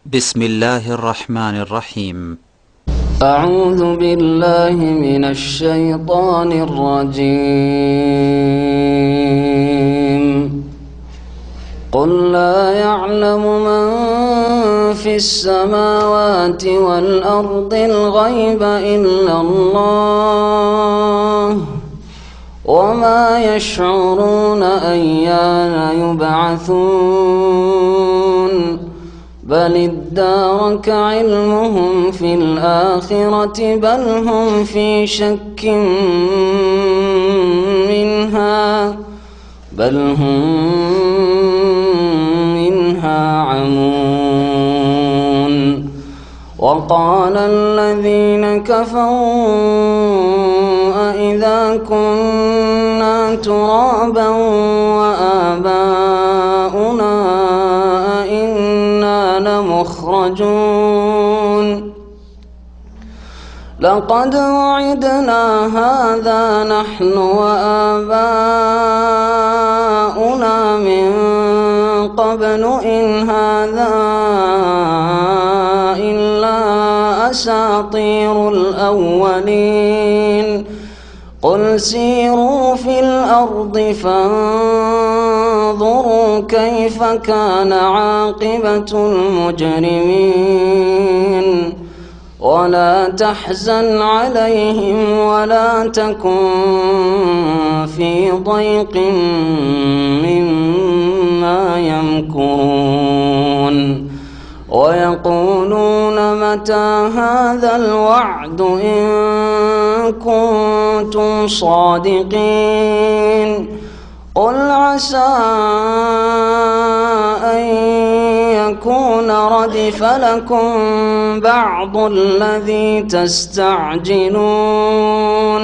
بسم الله الرحمن الرحيم. أعوذ بالله من الشيطان الرجيم. قل لا يعلم من في السماوات والأرض الغيب إلا الله وما يشعرون أيان يبعثون بل ادارك علمهم في الآخرة بل هم في شك منها عمون. وقال الذين كفروا أإذا كنا ترابا وآباؤنا أئنا لمخرجون لقد وعدنا هذا نحن وآباؤنا من قبل إن هذا إلا أساطير الأولين. قل سيروا في الأرض فانظروا كيف كان عاقبة المجرمين. ولا تحزن عليهم ولا تكن في ضيق مما يمكرون. ويقولون متى هذا الوعد إن كنتم صادقين. قل عسى أن يكون ردف لكم بعض الذي تستعجلون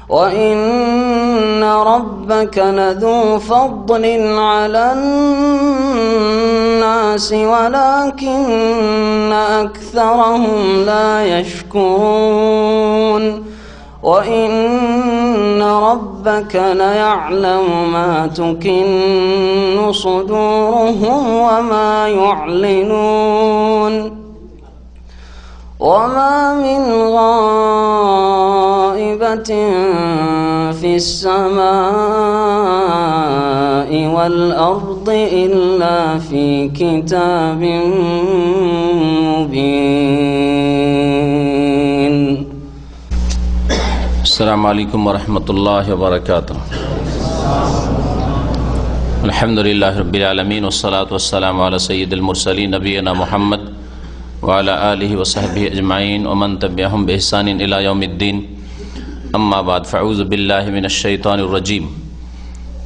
وإن ربك لذو فضل على الناس ولكن أكثرهم لا يشكرون. وإن ربك ليعلم ما تكن صدورهم وما يعلنون. وما من غائبة في السماء والأرض إلا في كتاب مبين. السلام عليكم ورحمة الله وبركاته. الحمد لله رب العالمين والصلاة والسلام على سيد المرسلين نبينا محمد وعلى آله وصحبه أجمعين ومن تبعهم بإحسان إلى يوم الدين. أما بعد فأعوذ بالله من الشيطان الرجيم.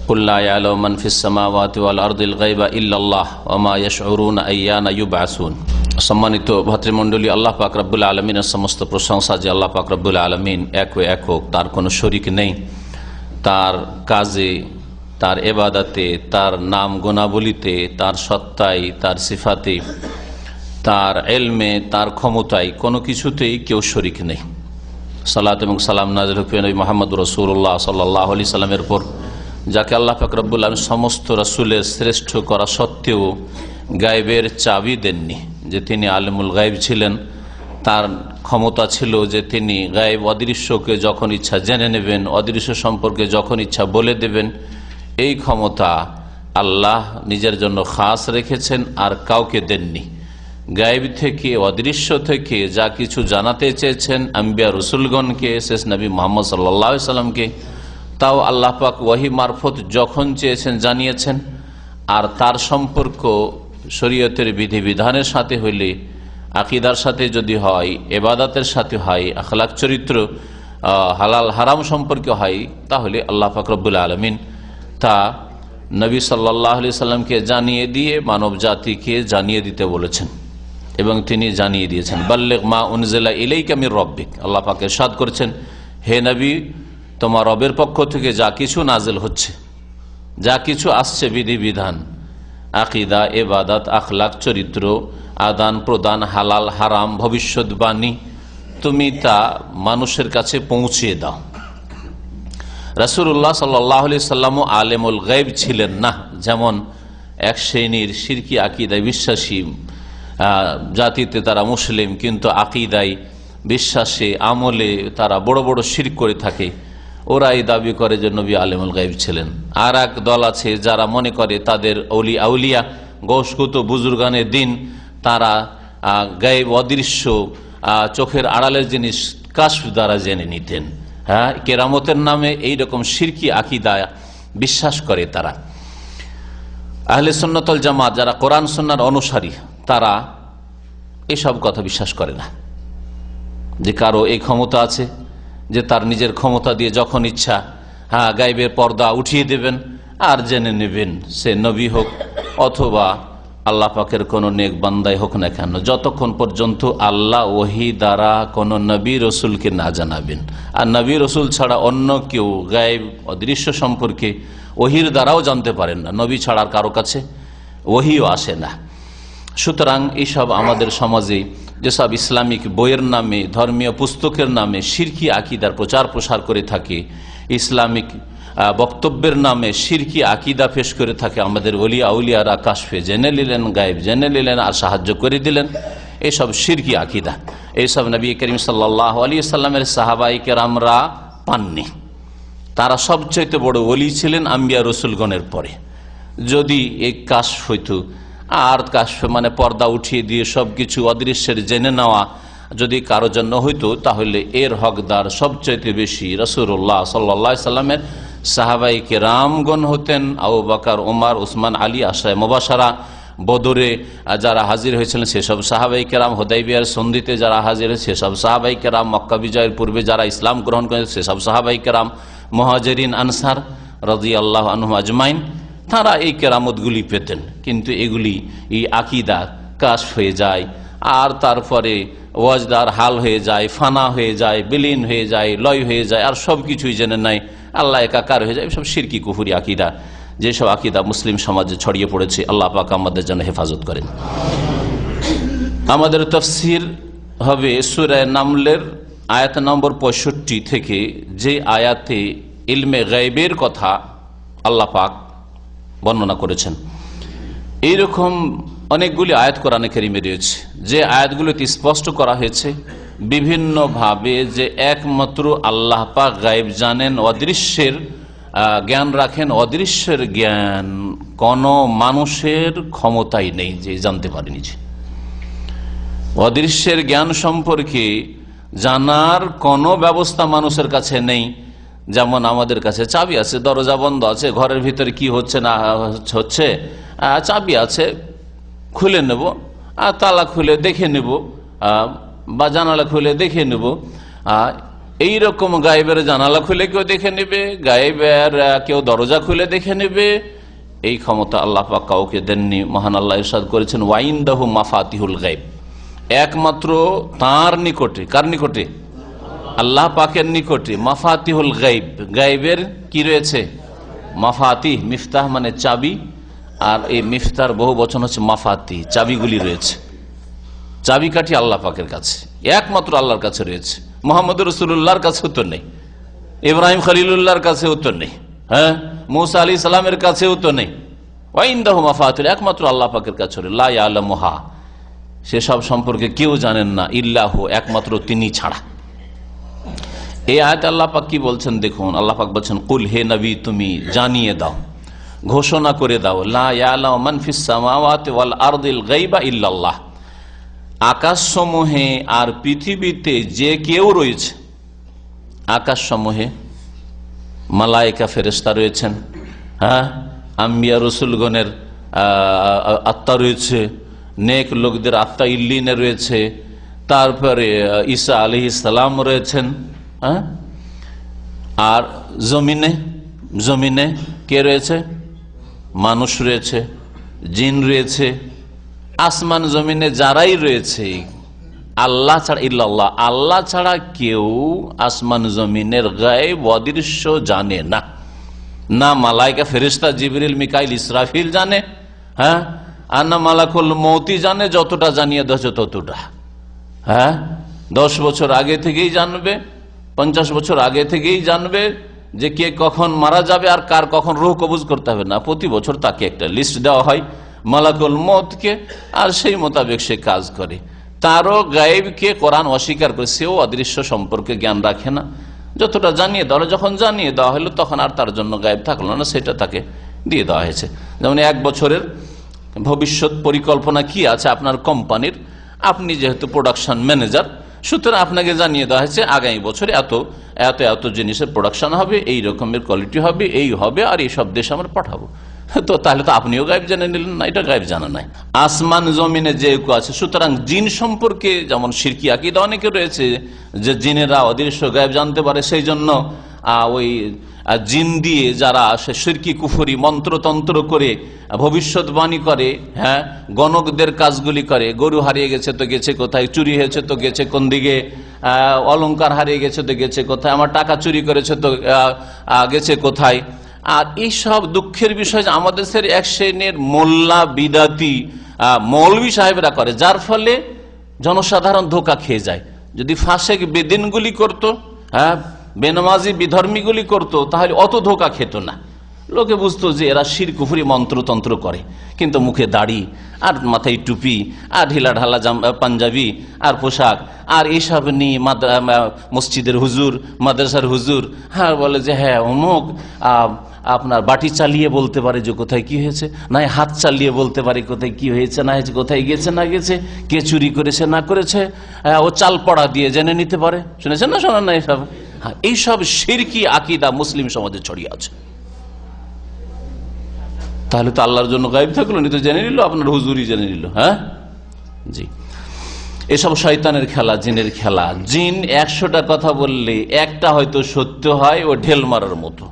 قل لا يعلم من في السماوات والأرض الغيب إلا الله وما يشعرون أيان يبعثون. সম্মানিত ভাতৃমণ্ডলী, আল্লাহ পাক রব্বুল আলমিনের সমস্ত প্রশংসা যে আল্লাহ পাক রব্বুল আলমিন একক, তার কোনো শরিক নেই। তার কাজে, তার এবাদাতে, তার নাম গুণাবলিতে, তার সত্তায়, তার সিফাতে, তার এলমে, তার ক্ষমতায় কোনো কিছুতেই কেউ শরিক নেই। সালাত এবং সালাম নাযিল হোক নবী মুহাম্মদ রাসূলুল্লাহ সাল্লাল্লাহু আলাইহি সাল্লামের উপর, যাকে আল্লাহ পাক রব্বুল আলামিন সমস্ত রাসূলের শ্রেষ্ঠ করা সত্ত্বেও গায়েবের চাবি দেননি। যে তিনি আলিমুল গায়েব ছিলেন, তার ক্ষমতা ছিল যে তিনি গায়েব অদৃশ্যকে যখন ইচ্ছা জেনে নেবেন, অদৃশ্য সম্পর্কে যখন ইচ্ছা বলে দেবেন। এই ক্ষমতা আল্লাহ নিজের জন্য খাস রেখেছেন, আর কাউকে দেননি। গায়েব থেকে, অদৃশ্য থেকে যা কিছু জানাতে চেয়েছেন আম্বিয়া রসুলগণকে, শেষ নবী মুহাম্মদ সাল্লাল্লাহু আলাইহি সাল্লামকে, তাও আল্লাহ পাক ওহী মারফত যখন চেয়েছেন জানিয়েছেন। আর তার সম্পর্ক শরীয়তের বিধিবিধানের সাথে হইলে, আকীদার সাথে যদি হয়, ইবাদতের সাথে হয়, আখলাক চরিত্র, হালাল হারাম সম্পর্কে হয়, তাহলে আল্লাহ পাক রব্বুল আলামিন তা নবী সাল্লাল্লাহু আলাইহি সাল্লামকে জানিয়ে দিয়ে মানব জাতিকে জানিয়ে দিতে বলেছেন এবং তিনি জানিয়ে দিয়েছেন। বাল্লিগ মা উনজিলা ইলাইকা মির রাব্বিক। আল্লাহ পাক ইরশাদ করেছেন, হে নবী, তোমার রবের পক্ষ থেকে যা কিছু নাজিল হচ্ছে, যা কিছু আসছে বিধিবিধান, আকীদা, ইবাদত, আখলাক চরিত্র, আদান প্রদান, হালাল হারাম, ভবিষ্যৎবাণী, তুমি তা মানুষের কাছে পৌঁছিয়ে দাও। রাসূলুল্লাহ সাল্লাল্লাহু আলাইহি সাল্লাম আলেমুল গায়ব ছিলেন না। যেমন এক শ্রেণীর শিরকি আকীদায় বিশ্বাসী জাতিতে তারা মুসলিম, কিন্তু আকীদায়, বিশ্বাসে, আমলে তারা বড় বড় শিরক করে থাকে। ওরাই দাবি করে যে নবী আলিমুল গায়ব ছিলেন। আর এক দল আছে যারা মনে করে তাদের আউলিয়া গৌসকুত বুজুর্গানে দিন তারা গায়েব, অদৃশ্য, চোখের আড়ালের জিনিস কাশফ দ্বারা জেনে নিতেন। হ্যাঁ, কেরামতের নামে এইরকম শিরকি আকীদা বিশ্বাস করে তারা। আহলে সুন্নাত ওয়াল জামাত যারা কোরআন সুন্নাহর অনুসারী তারা এসব কথা বিশ্বাস করে না, যে কারো এই ক্ষমতা আছে যে তার নিজের ক্ষমতা দিয়ে যখন ইচ্ছা গায়েবের পর্দা উঠিয়ে দেবেন আর জেনে নেবেন, সে নবী হোক অথবা আল্লাহ পাকের কোন নেক বান্দাই হোক না কেন, যতক্ষণ পর্যন্ত আল্লাহ ওহী দ্বারা কোন নবী রসুলকে না জানাবেন। আর নবী রসুল ছাড়া অন্য কেউ গায়েব অদৃশ্য সম্পর্কে ওহির দ্বারাও জানতে পারেন না। নবী ছাড়ার কারো কাছে ওহিও আসে না। সুতরাং এইসব আমাদের সমাজে যেসব ইসলামিক বইয়ের নামে, ধর্মীয় পুস্তকের নামে শিরকি আকীদার প্রচার প্রসার করে থাকে, ইসলামিক বক্তব্যের নামে শিরকি আকীদা পেশ করে থাকে, আমাদের ওলিয়া আউলিয়ারা কাশফে জেনে নিলেন, গায়েব জেনে নিলেন আর সাহায্য করে দিলেন, এসব শিরকি আকীদা। এইসব নবী করিম সাল্লাল্লাহু আলাইহি সাল্লামের সাহাবায়ে কেরামরা পাননি। তারা সবচেয়ে বড় ওলি ছিলেন আম্বিয়া রসুলগণের পরে। যদি এই কাশফ হইতো, আর কাশফ মানে পর্দা উঠিয়ে দিয়ে সবকিছু অদৃশ্যের জেনে নেওয়া যদি কারো জন্য হইতো, তাহলে এর হকদার সবচেয়ে বেশি রাসূলুল্লাহ সাল্লাল্লাহু আলাইহি সাল্লামের সাহাবায়ে কেরামগণ হতেন। আবু বকর, ওমর, উসমান, আলী, আশরায়ে মুবাশশারা, বদরে যারা হাজির হয়েছিলেন সেসব সাহাবায়ে কেরাম, হুদাইবিয়ার সন্ধিতে যারা হাজির হয়েছে সেসব সাহাবায়ে কেরাম, মক্কা বিজয়ের পূর্বে যারা ইসলাম গ্রহণ করেছে সেসব সাহাবায়ে কেরাম, মুহাজিরিন আনসার রাদিয়াল্লাহু আনহুম আজমাইন, তারা এই কেরামতগুলি পেতেন। কিন্তু এগুলি এই আকীদা কাশফ হয়ে যায়, আর তারপরে ওয়াজদার হাল হয়ে যায়, ফানা হয়ে যায়, বিলীন হয়ে যায়, লয় হয়ে যায়, আর সব কিছুই জেনে নাই, আল্লাহ একাকার হয়ে যায়। সব শিরকি কুফরি আকীদা, যেসব আকীদা মুসলিম সমাজে ছড়িয়ে পড়েছে, আল্লাহ পাক আমাদের জন্য হেফাজত করেন। আমাদের তাফসীর হবে সূরা নামলের আয়াত নম্বর 65 থেকে, যে আয়াতে ইলমে গায়বের কথা আল্লাহ পাক বর্ণনা করেছেন। এইরকম অনেকগুলি আয়াত কোরআনে কারিমে রয়েছে, যে আয়াতগুলোতে স্পষ্ট করা হয়েছে বিভিন্নভাবে যে একমাত্র আল্লাহ পাক গায়েব জানেন, অদৃশ্যের জ্ঞান রাখেন। অদৃশ্যের জ্ঞান কোনো মানুষের ক্ষমতাই নেই যে জানতে পারেনি। যে অদৃশ্যের জ্ঞান সম্পর্কে জানার কোনো ব্যবস্থা মানুষের কাছে নেই। যেমন আমাদের কাছে চাবি আছে, দরজা বন্ধ আছে, ঘরের ভিতরে কি হচ্ছে না হচ্ছে, চাবি আছে, খুলে নেব, আর তালা খুলে দেখে নেব, বা জানালা খুলে দেখে নেব। এইরকম গায়েবের জানালা খুলে কেউ দেখে নেবে, গায়েবের কেউ দরজা খুলে দেখে নেবে, এই ক্ষমতা আল্লাহ পাক কাউকে দেননি। মহান আল্লাহ ইরশাদ করেছেন, ওয়াইনদাহু মাফাতিহুল গায়ব, একমাত্র তার নিকটে, কার নিকটে? আল্লাহ পাকের নিকটে মাফাতিহুল গায়ব, গায়বের কি রয়েছে? মাফাতিহ, মিফতাহ মানে চাবি, আর এই মিফতার বহু বচন হচ্ছে মাফাতি, চাবিগুলি রয়েছে। চাবিকাঠি আল্লাহ পাকের কাছে, একমাত্র আল্লাহর কাছে রয়েছে। মুহাম্মদ রাসূলুল্লাহর কাছেও তো নেই, ইব্রাহিম খলিলুল্লাহর কাছেও তো নেই, হ্যাঁ, মূসা আলাইহিস সালামের কাছেও তো নেই। ওয়াইনদাহু মাফাতিহুল, একমাত্র আল্লাহ পাকের কাছে, লা ইয়ালামুহা, সেসব সম্পর্কে কেউ জানেন না, ইল্লাহু, একমাত্র তিনি ছাড়া। এই আয়াত আল্লাহ পাক কি বলছেন দেখুন। আল্লাহ পাক বলছেন, কুল, হে নবী তুমি জানিয়ে দাও, ঘোষণা করে দাও, লা ইয়ালামু মান ফিস সামাওয়াতি ওয়াল আরদিল গায়বা ইল্লাল্লাহ, আকাশসমূহে আর পৃথিবীতে যে কেউ রয়েছে, আকাশসমূহে মালায়েকা ফেরেশতা রয়েছেন, হ্যাঁ, আম্বিয়া রসুলগণের আত্মা রয়েছে, নেক লোকদের আত্মা ইল্লিনে রয়েছে, তারপরে ঈসা আলাইহিস সালাম রয়েছেন, হ্যাঁ, আর জমিনে কে রয়েছে? মানুষ রয়েছে, জিন রয়েছে, আসমান জমিনে যারাই রয়েছে আল্লাহ ছাড়া, ইল্লাল্লাহ, আল্লাহ ছাড়া কেউ আসমান জমিনের গায়েব অদৃশ্য জানে না। না মালাইকা ফেরেশতা জিবরিল, মিকাইল, ইসরাফিল জানে, হ্যাঁ, আর না মালাকুল মৌতি জানে, যতটা জানিয়ে দিয়েছে ততটা। হ্যাঁ, 10 বছর আগে থেকেই জানবে, 50 বছর আগে থেকেই জানবে যে কে কখন মারা যাবে আর কার কখন রূহ কবজ করতে হবে না। প্রতি বছর তাকে একটা লিস্ট দেওয়া হয়, মালাকুল মউতকে, আর সেই মোতাবেক সে কাজ করে। তারও গায়েবকে কোরআন অস্বীকার করে, সেও অদৃশ্য সম্পর্কে জ্ঞান রাখে না। যতটা জানিয়ে দেওয়া হলো, যখন জানিয়ে দেওয়া হলো তখন আর তার জন্য গায়েব থাকলো না, সেটা তাকে দিয়ে দেওয়া হয়েছে। যেমন 1 বছরের ভবিষ্যৎ পরিকল্পনা কি আছে আপনার কোম্পানির, আপনি যেহেতু প্রোডাকশন ম্যানেজার, সুতরাং আপনাকে জানিয়ে দেওয়া হয়েছে আগামী বছরে এত এত এত জিনিসের প্রোডাকশন হবে, এই রকমের কোয়ালিটি হবে, এই হবে, আর এই সব দেশে আমরা পাঠাবো। তো তাহলে তো আপনিও গায়েব জেনে নিলেন না, এটা গায়েব জানা নাই। আসমান জমিনে যে আছে, সুতরাং জিন সম্পর্কে যেমন শিরকি আকীদা অনেকে রয়েছে যে জিনেরা অদৃশ্য গায়েব জানতে পারে, সেই জন্য ওই জিন দিয়ে যারা শিরকি কুফরি মন্ত্রতন্ত্র করে ভবিষ্যৎবাণী করে, হ্যাঁ, গণকদের কাজগুলি করে, গরু হারিয়ে গেছে তো গেছে কোথায়, চুরি হয়েছে তো গেছে কোন দিকে, অলংকার হারিয়ে গেছে তো গেছে কোথায়, আমার টাকা চুরি করেছে তো গেছে কোথায়। আর এইসব দুঃখের বিষয় যে আমাদের দেশের এক শ্রেণীর মোল্লা বিদাতি মৌলভী সাহেবরা করে, যার ফলে জনসাধারণ ধোঁকা খেয়ে যায়। যদি ফাসেক বেদিনগুলি করতো, হ্যাঁ, বেনামাজি বিধর্মীগুলি করতো, তাহলে অত ধোঁকা খেত না। লোকে বুঝতো যে এরা শির কুফরি মন্ত্রতন্ত্র করে, কিন্তু মুখে দাড়ি আর মাথায় টুপি আর ঢিলা ঢালা পাঞ্জাবি আর পোশাক আর এইসব নিয়ে মসজিদের হুজুর, মাদ্রাসার হুজুর, হ্যাঁ, বলে যে হ্যাঁ অমুক আপনার বাটি চালিয়ে বলতে পারে যে কোথায় কি হয়েছে, না হাত চালিয়ে বলতে পারে কোথায় কি হয়েছে না হয়েছে, কোথায় গেছে না গেছে, কে চুরি করেছে না করেছে, ও চাল পড়া দিয়ে জেনে নিতে পারে। শুনেছেন না শোনেন না এইসব? হ্যাঁ, এইসব শিরকি আকীদা মুসলিম সমাজে ছড়িয়ে আছে। তাহলে তো আল্লাহর জন্য গায়েব থাকলো, নি তো জেনে নিল, আপনার হুজুরই জেনে নিল। হ্যাঁ জি, এসব শয়তানের খেলা, জিনের খেলা। জিন 100টা কথা বললে একটা হয়তো সত্য হয়, ও ঢেল মারার মতো,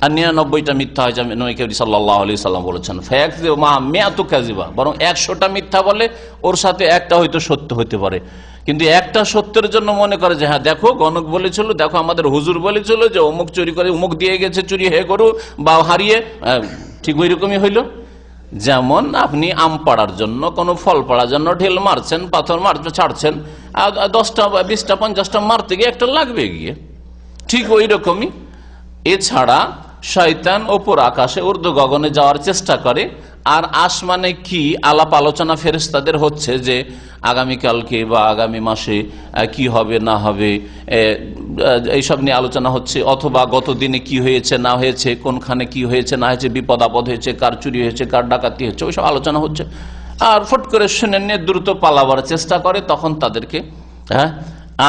আর 99টা মিথ্যা হয়। নবী করিম সাল্লাল্লাহু আলাইহি সাল্লাম বলেছেন ফায়াকযিবু মা মিআতু কাযিবা, বরং 100টা মিথ্যা বলে, ওর সাথে একটা হয়তো সত্য হতে পারে। কিন্তু একটা সত্যের জন্য মনে করে যে হ্যাঁ দেখো গণক বলেছিল, দেখো আমাদের হুজুর বলেছিল যে অমুক চুরি করে অমুক দিয়ে গেছে, চুরি হয়ে গরু বা হারিয়ে, ঠিক ওই রকমই হইল। যেমন আপনি আম পাড়ার জন্য, কোনো ফল পাড়ার জন্য ঢেল মারছেন, পাথর ছাড়ছেন, 10টা 20টা 50টা মারতে গিয়ে একটা লাগবে গিয়ে, ঠিক ওই রকমই। এছাড়া শয়তান ওপর আকাশে ঊর্ধ্ব গগনে যাওয়ার চেষ্টা করে, আর আসমানে কি আলাপ আলোচনা ফেরেশতাদের হচ্ছে যে আগামীকালকে বা আগামী মাসে কি হবে না হবে, এইসব নিয়ে আলোচনা হচ্ছে, অথবা গত দিনে কি হয়েছে না হয়েছে, কোনখানে কি হয়েছে না হয়েছে, বিপদ আপদ হয়েছে, কার চুরি হয়েছে, কার ডাকাতি হচ্ছে, ওইসব আলোচনা হচ্ছে। আর ফট করে শুনে নিয়ে দ্রুত পালাবার চেষ্টা করে, তখন তাদেরকে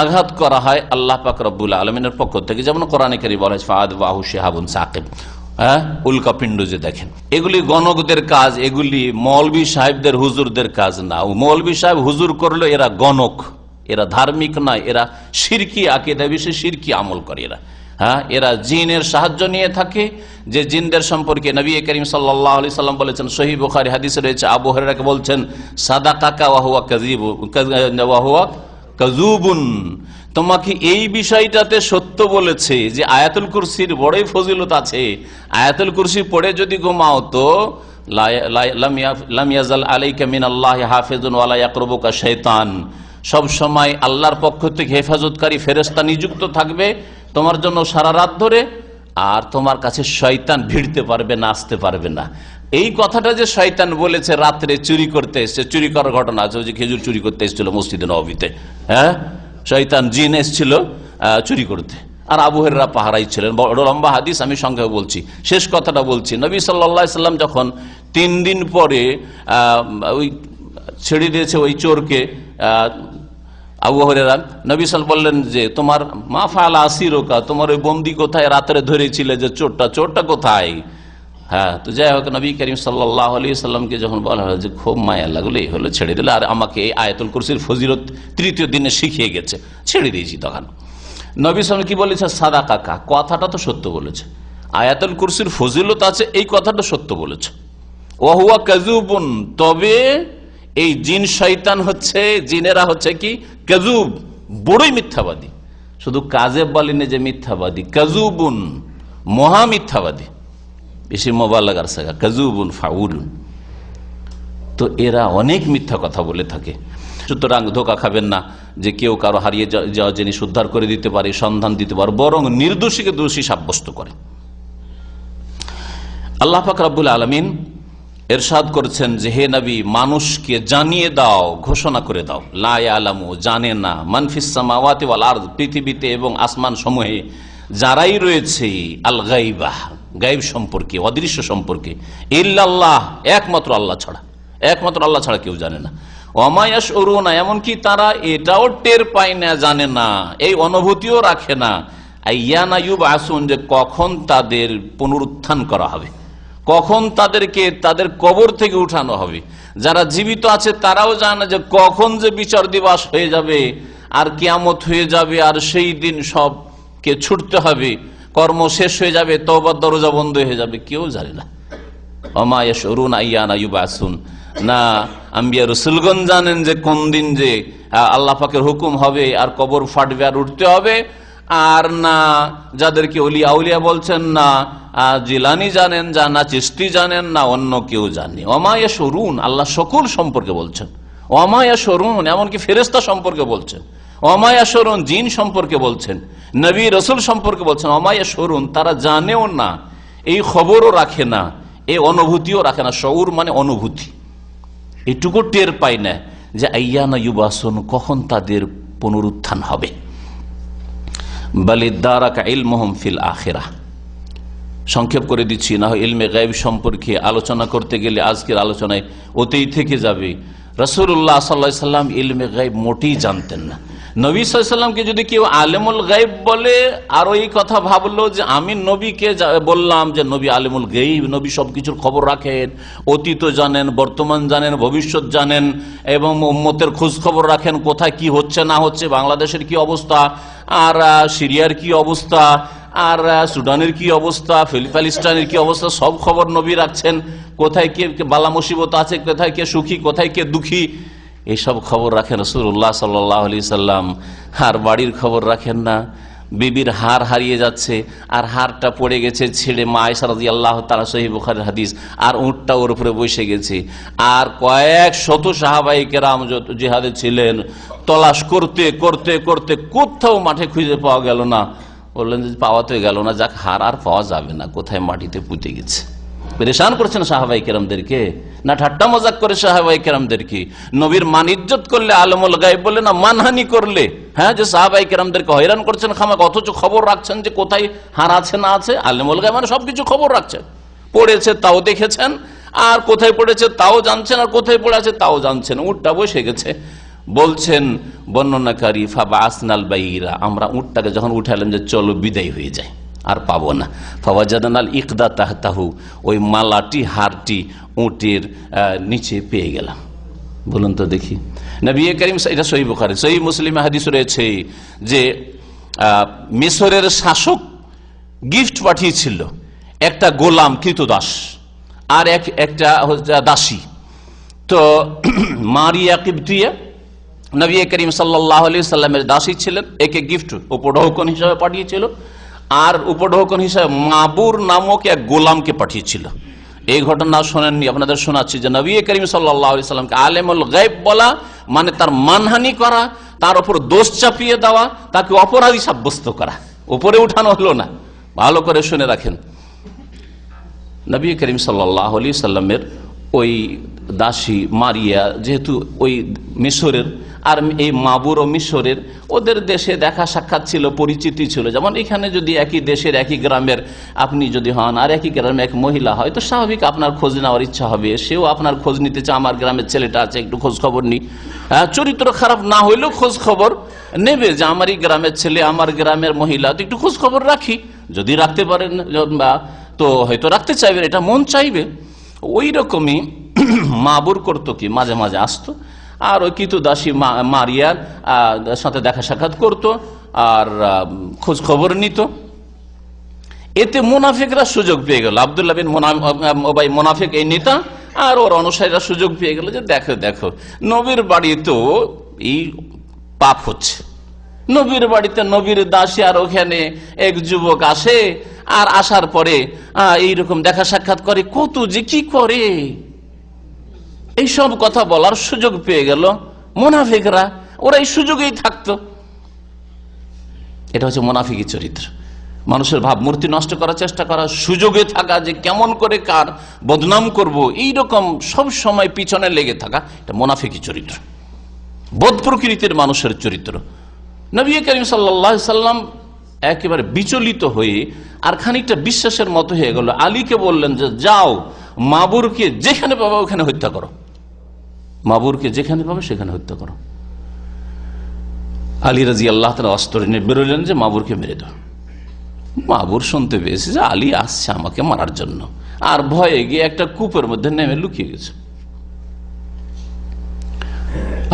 আঘাত করা হয় আল্লাহ পাক রব্বুল আলামিনের পক্ষ থেকে। যেমন কোরআনে কারীমে বলা হয়েছে ফাআদবাহু শিহাবুন সাকিব, উল্কাপিণ্ড যে দেখেন, এগুলি গণকদের কাজ, এগুলি মৌলভী সাহেবদের হুজুরদের কাজ না। মৌলভী সাহেব হুজুর করলো, এরা গণক, এরা ধার্মিক নয়, এরা শিরকি আকীদা বিশেষ শিরকি আমল করে এরা। হ্যাঁ, এরা জিনের সাহায্য নিয়ে থাকে। যে জিনদের সম্পর্কে নবী করিম সাল্লাল্লাহু আলাইহি সাল্লাম বলেছেন, সহিহ বুখারী হাদিসে রয়েছে, আবু হুরায়রা বলছেন সাদাকাকা ওয়া হুয়া কাযিবু ওয়া হুয়া কাযুবুন, তোমাকে এই বিষয়টাতে সত্য বলেছে যে আয়াতুল কুরসির বড়ই ফজিলত আছে, আয়াতুল কুরসি পড়ে যদি ঘুমাও তো লাম ইয়াজাল আলাইকা মিনাল্লাহি হাফিজুন ওয়া লা ইয়াকরুবুকা শাইতান, সব সময় আল্লাহর পক্ষ থেকে হেফাজতকারী ফেরেশতা নিযুক্ত থাকবে তোমার জন্য সারা রাত ধরে, আর তোমার কাছে শয়তান ভিড়তে পারবে না, আসতে পারবে না। এই কথাটা যে শয়তান বলেছে রাত্রে চুরি করতে এসছে, চুরি করার ঘটনা আছে, যে খেজুর চুরি করতে এসেছিল মসজিদে নববীতে, হ্যাঁ, শয়তান জিন এসেছিল চুরি করতে, আর আবু হুরায়রা পাহারাই ছিলেন। বড় লম্বা হাদিস, আমি সংক্ষেপে বলছি, শেষ কথাটা বলছি। নবী সাল্লাল্লাহু আলাইহি সাল্লাম যখন 3 দিন পরে ওই ছেড়ে দিয়েছে ওই চোরকে, আবু হুরায়রা, নবী সাল্লাল্লাহু বললেন যে তোমার মা ফাআলা আসিরুকা, তোমার ওই বন্দী কোথায়, রাত্রে ধরেছিলে যে চোরটা কোথায়? হ্যাঁ, তো যাই হোক, নবী করিম সাল্লাল্লাহু আলাইহি সাল্লামকে যখন বলা হলো যে খুব মায়া লাগলো, এই হলো ছেড়ে দিলে, আর আমাকে এই আয়াতুল কুরসির ফজিলত 3য় দিনে শিখিয়ে গেছে, ছেড়ে দিয়েছি। তখন নবী সাল্লাল্লাহু কি বলেছে? সাদাকাকা, কথাটা তো সত্য বলেছে, আয়াতুল কুরসির ফজিলত আছে, এই কথাটা সত্য বলেছে। ওয়া হুয়া কাযুবুন, তবে এই জিন শয়তান হচ্ছে, জিনেরা হচ্ছে কি কাযুব, বড়ই মিথ্যাবাদী। শুধু কাজেব বলেনি যে মিথ্যাবাদী, কাযুবুন মহা মিথ্যাবাদী, বেশি মোবালাগার সাগা, কাযুবুন ফাউলুন। তো এরা অনেক মিথ্যা কথা বলে থাকে। সুতরাং ধোঁকা খাবেন না যে কেউ কারো হারিয়ে যাওয়া জিনিস উদ্ধার করে দিতে পারে, সন্ধান দিতে পারে, বরং নির্দোষীকে দোষী সাব্যস্ত করে। আল্লাহ পাক রব্বুল আলামিন ইরশাদ করেছেন যে হে নবী, মানুষকে জানিয়ে দাও, ঘোষণা করে দাও, লা ইয়ালামু, জানে না, মান ফিস সামাওয়াতি ওয়াল আরদ, পৃথিবীতে এবং আসমান সমূহে যারাই রয়েছে, আল গাইবা, গায়েব সম্পর্কে, অদৃশ্য সম্পর্কে, ইল্লাল্লাহ, একমাত্র আল্লাহ ছাড়া, একমাত্র আল্লাহ ছাড়া কেউ জানে না। ওমা ইয়াশউরুনা, এমনকি তারা এটাও টের পায় না, জানে না, এই অনুভূতিও রাখে না, আইয়ানা ইউবআসুন, যে কখন তাদের পুনরুত্থান করা হবে, কখন তাদেরকে তাদের কবর থেকে উঠানো হবে। যারা জীবিত আছে তারাও জানে যে কখন যে বিচার দিবস হয়ে যাবে আর কিয়ামত হয়ে যাবে, আর সেই দিন সবকে ছুটতে হবে, কর্ম শেষ হয়ে যাবে, তওবার দরজা বন্ধ হয়ে যাবে, কেউ জানে না। ওমা ইয়াশউরুনা আইয়ানা ইউবআসুন, না আম্বিয়া রাসূলগণ জানেন যে কোন দিন যে আল্লাহ পাকের হুকুম হবে আর কবর ফাটবে আর উঠতে হবে, আর না যাদেরকে ওলিয়া আউলিয়া বলছেন, না জিলানি জানেন, না চিশতি জানেন, না অন্য কেউ জানে। ওমা ইয়াশউরুন, আল্লাহ সকল সম্পর্কে বলছেন। ওমা ইয়াশউরুন, এমনকি ফেরেশতা সম্পর্কে বলছেন। ওমা ইয়াশউরুন, জিন সম্পর্কে বলছেন, নবী রাসূল সম্পর্কে বলছেন। ওমা ইয়াশউরুন, তারা জানেও না, এই খবরও রাখে না, এই অনুভূতিও রাখে না। শউর মানে অনুভূতি, এটুকু টের পায় না যে আইয়ানা ইউবাসুন, কখন তাদের পুনরুত্থান হবে। বালিদ্দারাকা ইলমুহুম ফিল আখিরাহ, সংক্ষেপ করে দিচ্ছি, না হয় ইলমে গায়ব সম্পর্কে আলোচনা করতে গেলে আজকের আলোচনায় ওতেই থেকে যাবে। রাসূলুল্লাহ সাল্লাল্লাহু আলাইহি সাল্লাম ইলমে গায়ব মোটেই জানতেন না। নবী সাল্লাল্লাহু আলাইহি সাল্লামকে যদি কেউ আলেমুল গায়ব বলে, আর ওই কথা ভাবলো যে আমি নবীকে বললাম যে নবী আলেমুল গায়ব, নবী সবকিছুর খবর রাখেন, অতীত জানেন, বর্তমান জানেন, ভবিষ্যৎ জানেন, এবং উম্মতের খোঁজ খবর রাখেন, কোথায় কি হচ্ছে না হচ্ছে, বাংলাদেশের কি অবস্থা, আর সিরিয়ার কি অবস্থা, আর সুদানের কি অবস্থা, প্যালেস্টাইনের কি অবস্থা, সব খবর নবী রাখছেন। কোথায় কে বালা মুসিবত আছে, কোথায় কে সুখী, কোথায় কে দুঃখী, এইসব খবর রাখেন রাসূলুল্লাহ সাল্লাল্লাহু আলাইহি সাল্লাম। আর বাড়ির খবর রাখেন না, বিবির হার হারিয়ে যাচ্ছে, আর হারটা পড়ে গেছে ছেড়ে, মা আয়েশা রাদিয়াল্লাহু তাআলা, সহিহ বুখারীর হাদিস, আর উটটা ওর উপরে বসে গেছে। আর কয়েক শত সাহাবায়ে কেরাম জিহাদে ছিলেন, তলাশ করতে করতে করতে কোথাও মাঠে খুঁজে পাওয়া গেল না। বললেন যে পাওয়া তো গেল না, যাক, হার আর পাওয়া যাবে না, কোথায় মাটিতে পুঁতে গেছে। পেরেশান করছেন সাহাবায়ে কেরামদেরকে, না ঠাট্টা মজাক করে সাহাবায়ে কেরামদেরকে। নবীর মান ইজ্জত করলে আলেমুল গায়ব বলে, না মানহানি করলে, হ্যাঁ, যে সাহাবায়ে কেরামদেরকে হয়রান করছেন খামাক, অথচ খবর রাখছেন যে কোথায় হার আছে না আছে। আলেমুল গায়ব মানে সবকিছু খবর রাখছেন, পড়েছে তাও দেখেছেন, আর কোথায় পড়েছে তাও জানছেন, আর কোথায় পড়ে আছে তাও জানছেন। উটটা বসে গেছে, বলছেন বর্ণনাকারী, ফাবাসনাল বাইরা, আমরা উটটাকে যখন উঠালাম যে চলো বিদায় হয়ে যায়, আর পাবো না। ফাওয়াজাদানাল ইকদা তাহতাহু, ওই মালাটি, হারটি উটের নিচে পেয়ে গেলাম। বলুন তো দেখি, নবী করিম, এটা সহিহ বুখারী, সহিহ মুসলিমে হাদিস রয়েছে যে মিশরের শাসক গিফট পাঠিয়েছিল, একটা গোলাম কৃতদাস আর একটা দাসী। তো মারিয়া কিবতিয়া নবী করিম সাল্লাল্লাহু আলাইহি সাল্লামের দাসী ছিলেন, একে গিফট উপঢৌকন হিসাবে পাঠিয়েছিল, আর উপঢৌকন হিসাবে মাবুর নামক এক গোলামকে পাঠিয়েছিল। এই ঘটনা শোনেননি, আপনাদের শোনাচ্ছি যে নবী করিম সাল্লাল্লাহু আলাইহি সাল্লামকে আলেমুল গায়ব বলা মানে তার মানহানি করা, তার উপর দোষ চাপিয়ে দেওয়া, তাকে অপরাধী সাব্যস্ত করা, উপরে উঠানো হলো না। ভালো করে শুনে রাখেন, নবী করিম সাল্লাল্লাহু আলাইহি সাল্লামের ওই দাসী মারিয়া যেহেতু ওই মিশরের, আর এই মাবুর ও মিশরের, ওদের দেশে দেখা সাক্ষাৎ ছিল, পরিচিতি ছিল। যেমন এখানে যদি একই দেশের একই গ্রামের আপনি যদি হন, আর একই গ্রামের এক মহিলা হয়, তো স্বাভাবিক আপনার খোঁজ নেওয়ার ইচ্ছা হবে, সেও আপনার খোঁজ নিতে চায়, আমার গ্রামের ছেলেটা আছে, একটু খোঁজ খবর নিই। চরিত্র খারাপ না হইলেও খোঁজ খবর নেবে, যে আমারই গ্রামের ছেলে, আমার গ্রামের মহিলা, তো একটু খোঁজ খবর রাখি, যদি রাখতে পারেন তো হয়তো রাখতে চাইবেন, এটা মন চাইবে। ওই রকমই মাবুর করতো কি, মাঝে মাঝে আসতো, আর ওই কিতু দাসী মারিয়ার সাথে দেখা সাক্ষাৎ করতো, আর খোঁজ খবর নিত। এতে মুনাফিকরা সুযোগ পেয়ে গেল, আব্দুল্লাহ বিন উবাই মুনাফিক এই নেতা, আর ওর অনুসারীরা সুযোগ পেয়ে গেল যে দেখো দেখো, নবীর বাড়ি তো এই পাপ হচ্ছে, নবীর বাড়িতে নবীর দাসী, আর ওখানে এক যুবক আসে, আর আসার পরে এইরকম দেখা সাক্ষাৎ করে, কত যে কি করে, এইসব কথা বলার সুযোগ পেয়ে গেল মুনাফিকরা। ওরা এই সুযোগেই থাকতো। এটা হচ্ছে মুনাফিকি চরিত্র। মানুষের ভাবমূর্তি নষ্ট করার চেষ্টা করা, সুযোগে থাকা, যে কেমন করে কার বদনাম করব, এইরকম সব সময় পিছনে লেগে থাকা, এটা মুনাফিকি চরিত্র, বদ প্রকৃতির মানুষের চরিত্র। নবী করিম সাল্লাল্লাহু আলাইহি সাল্লাম একেবারে বিচলিত হয়ে আর খানিকটা বিশ্বাসের মতো হয়ে গেল, আলীকে বললেন যে যাও মাবুরকে যেখানে পাবে ওখানে হত্যা করো, মাবুরকে যেখানে পাবে সেখানে হত্যা করো। আলী রাদিয়াল্লাহু তাআলা অস্ত্র নিয়ে বেরোলেন যে মাবুরকে মেরে দাও। মাবুর শুনতে পেয়েছে যে আলী আসছে আমাকে মারার জন্য, আর ভয়ে গিয়ে একটা কূপের মধ্যে নেমে লুকিয়ে গেছে।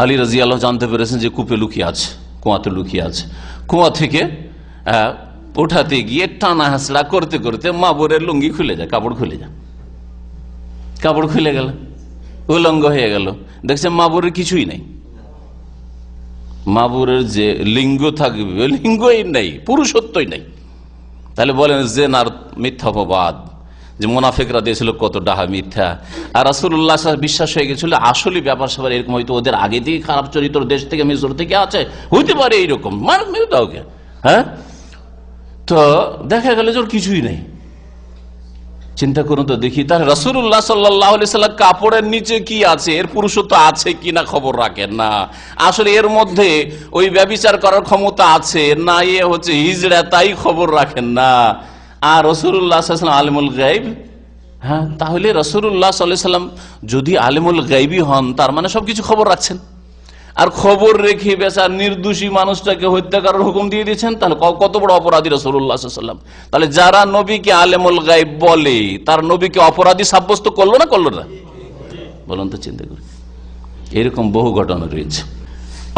আলী রাদিয়াল্লাহু জানতে পেরেছেন যে কূপে লুকিয়ে আছে, কুয়াতে লুকিয়ে আছে। কুয়া থেকে উঠাতে গিয়ে টানা হাসলা করতে করতে মাবুরের লুঙ্গি খুলে যায়, কাপড় খুলে যায়, কাপড় খুলে গেল, উলঙ্গ হয়ে গেল। দেখছে মাবুরের কিছুই নেই, মাবুরের যে লিঙ্গ থাকবে লিঙ্গই নেই, পুরুষত্বই নেই। তাহলে বলেন জেনার মিথ্যা অপবাদ, যে মুনাফিকরা দিয়েছিল কত ডাহা মিথ্যা, আর রাসূলুল্লাহ বিশ্বাস হয়ে গেছিল আসলে ব্যাপার স্যাপার এরকম, হয়তো ওদের আগে থেকে খারাপ চরিত্র দেশ থেকে মিশর থেকে আছে, হইতে পারে এইরকম, মেরে দাও কে। হ্যাঁ, তো দেখা গেল যে ওর কিছুই নেই। চিন্তা করুন তো দেখি, তাহলে রাসূলুল্লাহ সাল্লাল্লাহু আলাইহি সাল্লাম কাপড়ের নিচে কি আছে, এর পুরুষত্ব আছে কিনা খবর রাখেন না, আসলে এর মধ্যে ওই ব্যভিচার করার ক্ষমতা আছে না, এ হচ্ছে হিজড়া, তাই খবর রাখেন না। আর রাসূলুল্লাহ সাল্লাল্লাহু আলাইহি ওয়াসাল্লাম আলিমুল গায়ব। হ্যাঁ, তাহলে রাসূলুল্লাহ সাল্লাল্লাহু আলাইহি ওয়াসাল্লাম যদি আলিমুল গায়বী হন, তার মানে সবকিছু খবর রাখছেন, আর খবর রেখে বেচার নির্দোষী মানুষটাকে হত্যা করার হুকুম দিয়ে দিয়েছেন। তাহলে কত বড় অপরাধী রাসূলুল্লাহ সাল্লাল্লাহু আলাইহি ওয়াসাল্লাম। তাহলে যারা নবীকে আলেমুল গায়ব বলে, তার নবীকে অপরাধী সাব্যস্ত করলো না করলো না? বলুন তো, চিন্তা করি। এরকম বহু ঘটনা রয়েছে।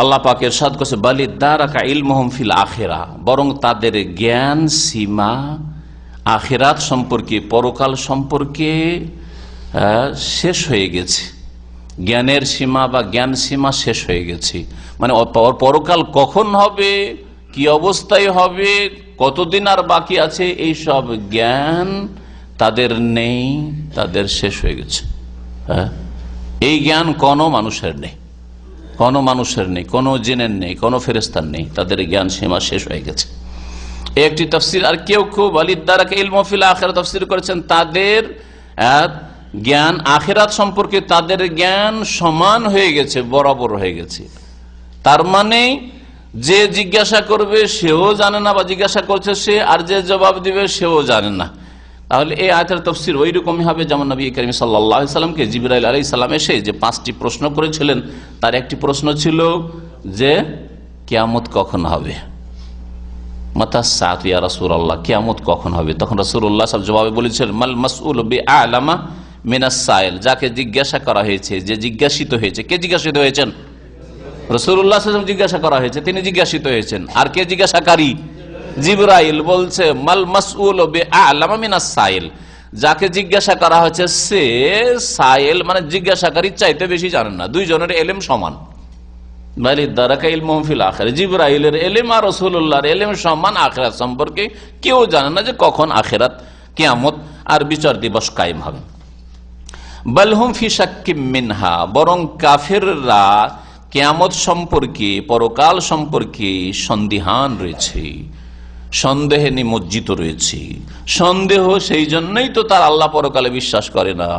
আল্লাহ পাক ইরশাদ করেছে, বালিদারাকা ইলমুহুম ফিল আখিরা, বরং তাদের জ্ঞান সীমা আখিরাত সম্পর্কে, পরকাল সম্পর্কে শেষ হয়ে গেছে। জ্ঞানের সীমা বা জ্ঞান সীমা শেষ হয়ে গেছে, মানে পরকাল কখন হবে, কি অবস্থায় হবে, কতদিন আর বাকি আছে, এই সব জ্ঞান তাদের নেই, তাদের শেষ হয়ে গেছে। হ্যাঁ, এই জ্ঞান কোনো মানুষের নেই, কোনো মানুষের নেই, কোনো জিনের নেই, কোনো ফেরেশতার নেই, তাদের জ্ঞান সীমা শেষ হয়ে গেছে। একটি তাফসীর। আর কেউ কেউ বালিদারাকা ইলমু ফিল আখিরা তাফসীর করেছেন, তাদের জ্ঞান আখিরাত সম্পর্কে তাদের জ্ঞান সমান হয়ে গেছে, বরাবর হয়ে গেছে। তার মানে যে জিজ্ঞাসা করবে সেও জানে না, বা জিজ্ঞাসা করছে সে, আর যে জবাব দিবে সেও জানে না। তাহলে এই আয়াতের তাফসীর ওই রকমই হবে, যেমন নবী করিম সাল্লাল্লাহু আলাইহি সাল্লামকে জিবরাইল আলাইহিস সালাম এসে যে 5টি প্রশ্ন করেছিলেন, তার একটি প্রশ্ন ছিল যে কিয়ামত কখন হবে, মাতা সাআত ইয়া রাসূলুল্লাহ, কিয়ামত কখন হবে? তখন রাসূলুল্লাহ সাল্লাল্লাহু আলাইহি ওয়াসাল্লাম জবাবে বলেছিলেন, মাল মাসউলু বিআলামা মিনাস সাইল, যাকে জিজ্ঞাসা করা হয়েছে, যে জিজ্ঞাসিত হয়েছে। কে জিজ্ঞাসিত হয়েছেন? রাসূলুল্লাহ সাল্লাল্লাহু আলাইহি ওয়াসাল্লাম জিজ্ঞাসা করা হয়েছে, তিনি জিজ্ঞাসিত হয়েছেন। আর কে জিজ্ঞাসাকারী? জিবরাইল। বলছে মাল মাসউলু বিআলামা মিনাস সাইল, যাকে জিজ্ঞাসা করা হয়েছে সে সাইল মানে জিজ্ঞাসাকারীর চাইতে বেশি জানেন না, দুইজনের ইলম সমান। বালিদারাকা ইলমুহুম ফিল আখিরা, জিবরাইলের ইলম আর রাসূলুল্লাহর ইলম সমান আখিরাত সম্পর্কে। কেউ জানে না যে কখন আখিরাত, কিয়ামত আর বিচার দিবস কায়েম হবে। বালহুম ফি শাক্কিম মিনহা, বরং কাফেররা কিয়ামত সম্পর্কে, পরকাল সম্পর্কে সন্দিহান রয়েছে, সন্দেহে নিমজ্জিত রয়েছে। সন্দেহ সেই জন্যই তো তার আল্লাহ পরকালে বিশ্বাস করে না।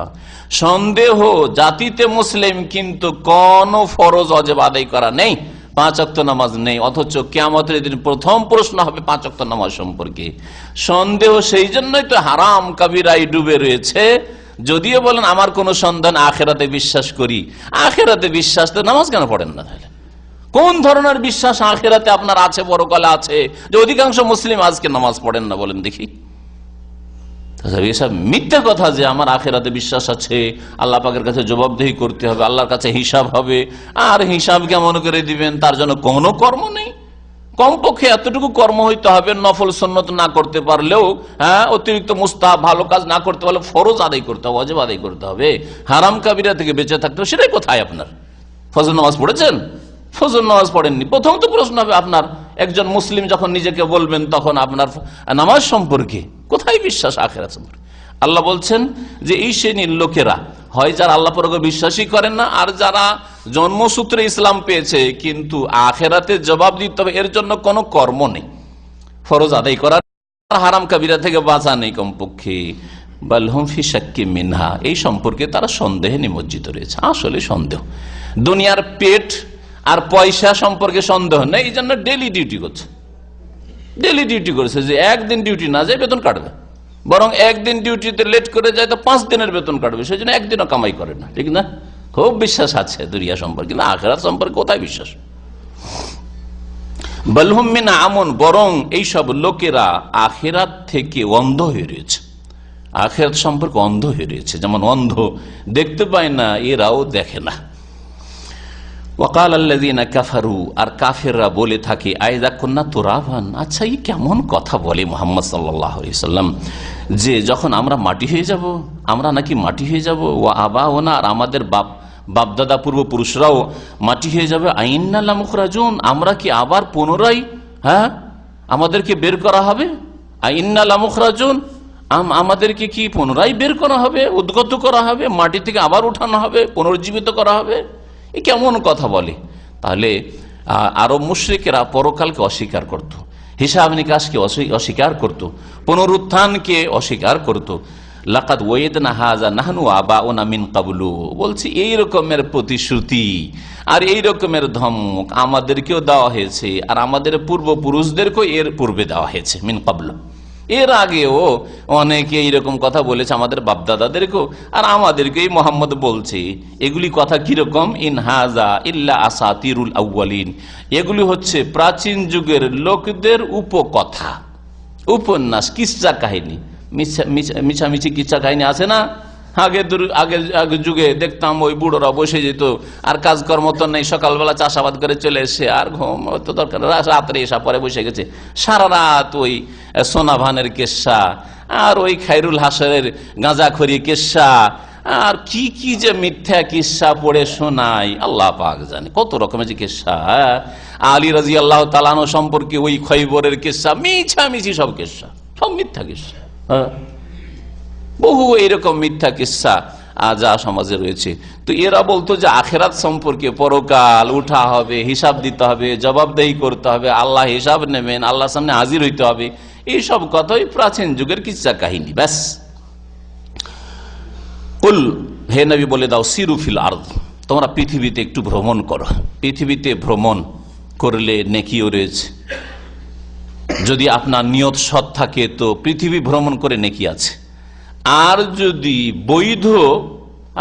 সন্দেহ জাতিতে মুসলিম, কিন্তু কোন ফরজ ওয়াজিব আদায় করা নেই, 5 ওয়াক্ত নামাজ নেই, অথচ কিয়ামতের দিন প্রথম প্রশ্ন হবে 5 ওয়াক্ত নামাজ সম্পর্কে। সন্দেহ সেই জন্যই তো হারাম কাবিরায় ডুবে রয়েছে। যদিও বলেন আমার কোন সন্ধান, আখিরাতে বিশ্বাস করি, আখিরাতে বিশ্বাস তো নামাজ কেন পড়েন না? তাহলে কোন ধরনের বিশ্বাস আখিরাতে আপনার আছে, পরকালে আছে, যে অধিকাংশ মুসলিম আজকে নামাজ পড়েন না? বলেন দেখি। এসব মিথ্যা কথা, যে আমার আখিরাতে বিশ্বাস আছে, আল্লাহ পাকের কাছে জবাবদেহি করতে হবে, আল্লাহর কাছে হিসাব হবে, আর হিসাব কেমন করে দিবেন, তার জন্য কোনো কর্ম নেই। কমপক্ষে এতটুকু কর্ম হইতে হবে, নফল সুন্নত না করতে পারলেও, হ্যাঁ, অতিরিক্ত মুস্তাহাব ভালো কাজ না করতে পারলে ফরজ আদায় করতে হবে, ওয়াজিব আদায় করতে হবে, হারাম কাবিরা থেকে বেঁচে থাকতে হবে। সেটাই কোথায় আপনার? ফজর নামাজ পড়েছেন? ফজর নামাজ পড়েননি। প্রথম তো প্রশ্ন হবে আপনার, একজন মুসলিম যখন নিজেকে বলবেন, তখন আপনার নামাজ সম্পর্কে কোথায় বিশ্বাস আখিরাত সম্পর্কে? আল্লাহ বলছেন যে এই শ্রেণীর লোকেরা হয় যারা আল্লাহ পরকালে বিশ্বাসই করেন না, আর যারা জন্মসূত্রে ইসলাম পেয়েছে কিন্তু আখিরাতে জবাব দিতে হবে, এর জন্য কোনো কর্ম নেই, ফরজ আদায় করার হারাম কাবিরা থেকে বাঁচা নেই কমপক্ষে। বালহুম ফি শাক্কি মিনহা, এই সম্পর্কে তারা সন্দেহে নিমজ্জিত রয়েছে। আসলে সন্দেহ, দুনিয়ার পেট আর পয়সা সম্পর্কে সন্দেহ নেই, এই জন্য ডেলি ডিউটি করছে। ডেলি ডিউটি করেছে যে একদিন ডিউটি না যায় বেতন কাটবে, বরং একদিন ডিউটিতে লেট করে যায় তো 5 দিনের বেতন কাটবে, সেই জন্য একদিনও কামাই করে না, ঠিক না? খুব বিশ্বাস আছে দুনিয়া সম্পর্কে, কিন্তু আখিরাত সম্পর্কে কোথায় বিশ্বাস? বালহুম মিন আমন, বরং এইসব লোকেরা আখিরাত থেকে অন্ধ হয়ে রয়েছে, আখিরাত সম্পর্কে অন্ধ হয়ে রয়েছে। যেমন অন্ধ দেখতে পায় না, এরাও দেখে না। ওয়াকাল আল্লাযীনা কাফারু, আর কাফেররা বলে থাকে, আইযা কুন্না তুরাবান, আচ্ছা এই কেমন কথা বলে মুহাম্মদ সাল্লাল্লাহু আলাইহি সাল্লাম, যে যখন আমরা মাটি হয়ে যাব, আমরা নাকি মাটি হয়ে যাব, ওয়া আবাউনা, আর আমাদের বাপদাদা পূর্বপুরুষরাও মাটি হয়ে যাবে, আইন্না লামুখরাজুন, আমরা কি আবার পুনরায় আমাদেরকে বের করা হবে? আইন্না লামুখরাজুন, আমাদেরকে কি পুনরায় বের করা হবে, উদ্গত করা হবে, মাটি থেকে আবার উঠানো হবে, পুনর্জীবিত করা হবে? এ কেমন কথা বলে? তাহলে আরব মুশরিকেরা পরকালকে অস্বীকার করত, হিসাব নিকাশকে অস্বীকার করত, পুনরুত্থানকে অস্বীকার করত। লাকাদ ওয়াইদনা হাযা নাহনু আবাউনা মিন ক্বাবলু, বলছি এই রকমের প্রতিশ্রুতি আর এই রকমের ধমক আমাদেরকেও দেওয়া হয়েছে, আর আমাদের পূর্বপুরুষদেরকেও এর পূর্বে দেওয়া হয়েছে, মিন ক্বাবলু, এর আগেও অনেকে এইরকম কথা বলেছে, আমাদের বাপদাদাদেরকেও, আর আমাদেরকেই মোহাম্মদ বলছে। এগুলি কথা কিরকম? ইন হাযা ইল্লা আসাতিরুল আউয়ালিন, এগুলি হচ্ছে প্রাচীন যুগের লোকদের উপকথা, উপন্যাস, কিসসা কাহিনী, মিছামিছি কিচ্ছা কাহিনী আছে না? আগে যুগে দেখতাম ওই বুড়োরা বসে যেত, আর কাজকর্ম তো নেই, সকালবেলা চাষাবাদ করে চলে এসে আর ঘুম তো দরকার, রাত্রে এসা পরে বসে গেছে সারা রাত ওই সোনাভানের কেসা, আর ওই খায়রুল হাসানের গাঁজাখড়ি কেসা, আর কি কি যে মিথ্যা কিসা পড়ে শোনাই, আল্লাহ পাক জানে কত রকমের যে কিসা। আলী রাদিয়াল্লাহু তাআলা আনহু সম্পর্কে ওই খয়বরের কিসা, মিছামিছি সব কিসা, সব মিথ্যা কিসা, বহু এইরকম মিথ্যা কিসা যা সমাজে রয়েছে। তো এরা বলতো যে আখিরাত সম্পর্কে, পরকাল, উঠা হবে, হিসাব দিতে হবে, জবাবদেহি করতে হবে, আল্লাহ হিসাব নেবেন, আল্লাহর সামনে হাজির হইতে হবে, এইসব কথাই প্রাচীন যুগের কিসা কাহিনী, ব্যাস। কুল, হে নবী বলে দাও, সিরু ফিল আরদ, তোমরা পৃথিবীতে একটু ভ্রমণ করো, পৃথিবীতে ভ্রমণ করলে নেকিও রয়েছে। যদি আপনার নিয়ত সৎ থাকে তো পৃথিবী ভ্রমণ করে নেকি আছে, আর যদি বৈধ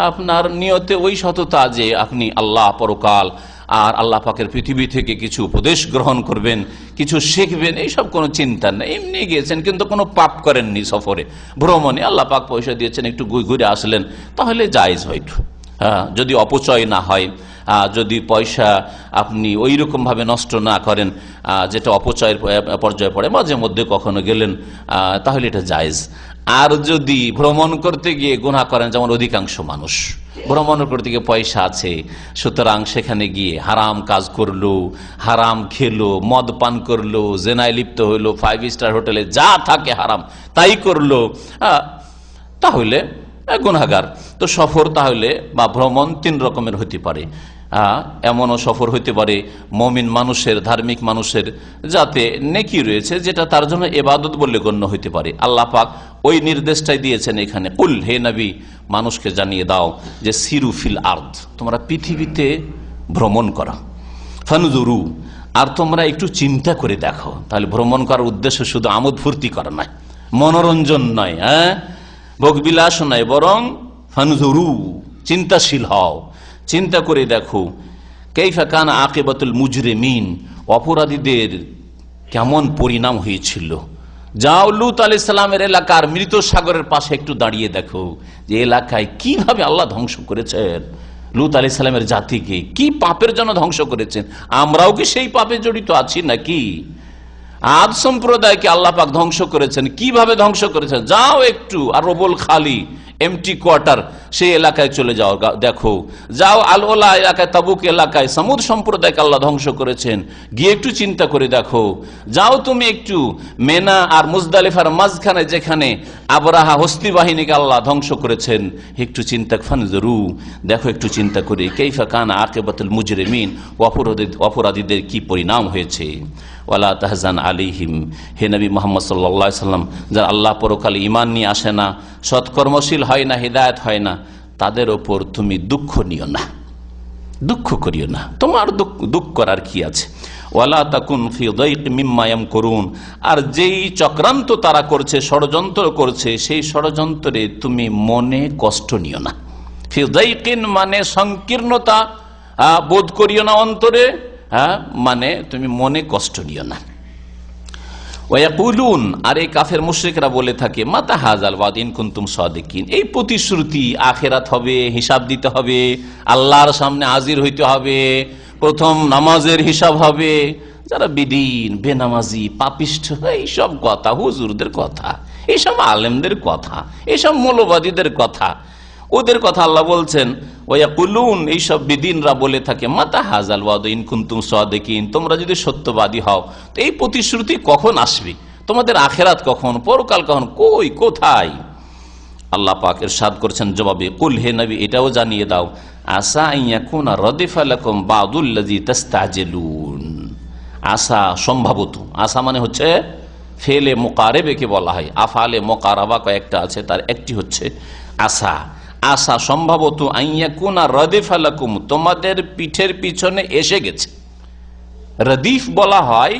আপনার নিয়তে ওই সততা যে আপনি আল্লাহ, পরকাল আর আল্লাহ পাকের পৃথিবী থেকে কিছু উপদেশ গ্রহণ করবেন, কিছু শিখবেন, এইসব কোনো চিন্তা নেই, এমনি গিয়েছেন কিন্তু কোনো পাপ করেননি, সফরে ভ্রমণে আল্লাহ পাক পয়সা দিয়েছেন, একটু ঘুরে আসলেন, তাহলে জায়েজ হয়তো, যদি অপচয় না হয়, যদি পয়সা আপনি ওই রকম ভাবে নষ্ট না করেন যেটা অপচয়ের পর্যায়ে পড়ে, মাঝে মধ্যে কখনো গেলেন, তাহলে এটা জায়েজ। আর যদি ভ্রমণ করতে গিয়ে গুনাহ করেন, যেমন অধিকাংশ মানুষ ভ্রমণ করতে গিয়ে পয়সা আছে, সুতরাং সেখানে গিয়ে হারাম কাজ করলো, হারাম খেলো, মদ পান করলো, জেনায় লিপ্ত হইলো, 5 স্টার হোটেলে যা থাকে হারাম তাই করলো, তাহলে গুনাহগার। তো সফর তাহলে বা ভ্রমণ 3 রকমের হতে পারে। এমনও সফর হইতে পারে মুমিন মানুষের, ধার্মিক মানুষের, যাতে নেকি রয়েছে, যেটা তার জন্য ইবাদত বলে গণ্য হইতে পারে। আল্লাহ পাক ওই নির্দেশটাই দিয়েছেন এখানে, কুল, হে নবী মানুষকে জানিয়ে দাও যে সিরু ফিল আরদ, তোমরা পৃথিবীতে ভ্রমণ করো, ফানজুরু, আর তোমরা একটু চিন্তা করে দেখো। তাহলে ভ্রমণ করার উদ্দেশ্য শুধু আমোদ ফুর্তি করা নয়, মনোরঞ্জন নয়, ভোগবিলাস নয়, বরং ফানজুরু, চিন্তাশীল হও, চিন্তা করে দেখো, কাইফা কানা আকিবাতুল মুজরিমিন, অপরাধীদের কেমন পরিণাম হয়েছিল। যাও লূত আলাইহিস সালামের এলাকার মৃত সাগরের পাশে একটু দাঁড়িয়ে দেখো যে এলাকায় কিভাবে আল্লাহ ধ্বংস করেছেন লূত আলাইহিস সালামের জাতিকে, কি পাপের জন্য ধ্বংস করেছেন। আমরাও কি সেই পাপে জড়িত আছি নাকি? আদ সম্প্রদায়কে আল্লাহ পাক ধ্বংস করেছেন, কিভাবে ধ্বংস করেছেন। যাও একটু আর রবুল খালি, এমটি কোয়ার্টার, সেই এলাকায় চলে যাও, দেখো। যাও আল ওলা এলাকায়, তাবুক এলাকায় সামুদ সম্প্রদায়কে আল্লাহ ধ্বংস করেছেন, গিয়ে একটু চিন্তা করে দেখো। যাও তুমি একটু মেনা আর মুজদালিফার মাঝখানে, যেখানে আবরাহা হস্তি বাহিনীকে আল্লাহ ধ্বংস করেছেন, একটু চিন্তা, ফানজুরু, দেখো একটু চিন্তা করে, কাইফা কানা আকিবাতুল মুজরিমিন, অপরাধীদের কি পরিণাম হয়েছে। ওয়ালা তাহজান আলাইহিম, হে নবী মুহাম্মদ সাল্লাল্লাহু আলাইহি সাল্লাম, যারা আল্লাহ পরকালে ঈমান নিয়ে আসে না, সৎকর্মশীল হয় না, হিদায়াত হয় না, তাদের ওপর তুমি দুঃখ নিও না, দুঃখ করিও না। তোমার দুঃখ করার কি আছে? ওয়ালা তাকুন ফি দাইক মিম্মা ইয়ামকুরুন, আর যেই চক্রান্ত তারা করছে, ষড়যন্ত্র করছে, সেই ষড়যন্ত্রে তুমি মনে কষ্ট নিও না। ফি দাইকিন মানে সংকীর্ণতা বোধ করিও না অন্তরে, মানে তুমি মনে কষ্ট নিও না। ওয়াকুলুন, আর এই কাফের মুশরিকরা বলে থাকে, মাতা হাজাল ওয়াদ ইন কুনতুম সাদিকিন, এই প্রতিশ্রুতি আখিরাত হবে, হিসাব দিতে হবে, আল্লাহর সামনে হাজির হইতে হবে, প্রথম নামাজের হিসাব হবে। যারা বিদিন, বেনামাজি, পাপিষ্ঠ, এইসব কথা হুজুরদের কথা, এইসব আলেমদের কথা, এইসব মৌলবাদীদের কথা, ওদের কথা আল্লাহ বলছেন ওয়াকুলুন, এইসব বিদিনরা বলে থাকে, মাতা হাজাল ওয়াদ ইন কুনতুম সাদিকিন, তোমরা যদি সত্যবাদী হও তো এই প্রতিশ্রুতি কখন আসবে? তোমাদের আখিরাত কখন, পরকাল কখন, কই, কোথায়? আল্লাহ পাক ইরশাদ করছেন জবাবে, কুল, হে নবী এটাও জানিয়ে দাও, আসা ইয়াকুনা রাদিফা লাকুম বাদুল্লাযী তাস্তাজিলুন, আসা সম্ভবত, আসা মানে হচ্ছে ফেলে মুকারেবেকে বলা হয়, আফালে মুকারাবা কয়েকটা আছে, তার একটি হচ্ছে আসা। আসা সম্ভবত আইয়াকুনা রাদিফা লাকুম, তোমাদের পিঠের পিছনে এসে গেছে। রদিফ বলা হয়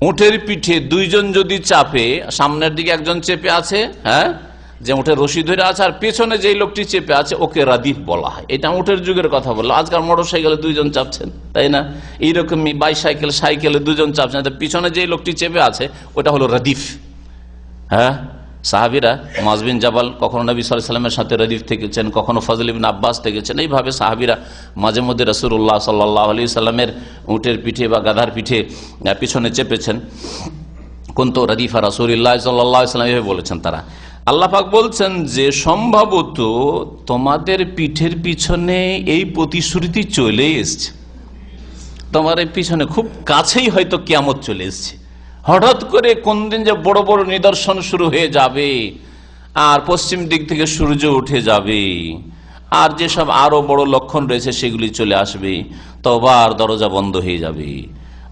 উটের পিঠে দুইজন যদি চাপে, সামনের দিকে একজন চেপে আছে, যে উটের রশি ধরে আছে, আর পেছনে যেই লোকটি চেপে আছে ওকে রাদিফ বলা হয়। এটা উটের যুগের কথা বললো। আজকাল মোটর সাইকেলে দুইজন চাপছেন, তাই না? এইরকমই বাইসাইকেল, সাইকেলে দুজন চাপছেন, পিছনে যেই লোকটি চেপে আছে ওটা হলো রাদিফ। সাহাবিরা মুআয বিন জাবাল কখনো নবী সাল্লাল্লাহু আলাইহি ওয়াসাল্লামের সাথে রাদিফ থেকেছেন, কখনো ফজল ইবনে আব্বাস থেকেছেন। এইভাবে সাহাবিরা মাঝে মধ্যে রাসূলুল্লাহ সাল্লাল্লাহু আলাইহি ওয়াসাল্লামের উটের পিঠে বা গাধার পিঠে পিছনে চেপেছেন। কুনতু রাদিফা রাসূলিল্লাহ সাল্লাল্লাহু আলাইহি ওয়াসাল্লাম এভাবে বলেছেন তারা। আল্লাহ পাক বলছেন যে সম্ভবত তোমাদের পিঠের পিছনে এই প্রতিশ্রুতি চলে এসছে, তোমার এই পিছনে খুব কাছেই হয়তো কিয়ামত চলে এসছে। হঠাৎ করে কোন দিন যে বড় বড় নিদর্শন শুরু হয়ে যাবে, আর পশ্চিম দিক থেকে সূর্য উঠে যাবে, আর যেসব আরো বড় লক্ষণ রয়েছে সেগুলি চলে আসবে, তওবার দরজা বন্ধ হয়ে যাবে।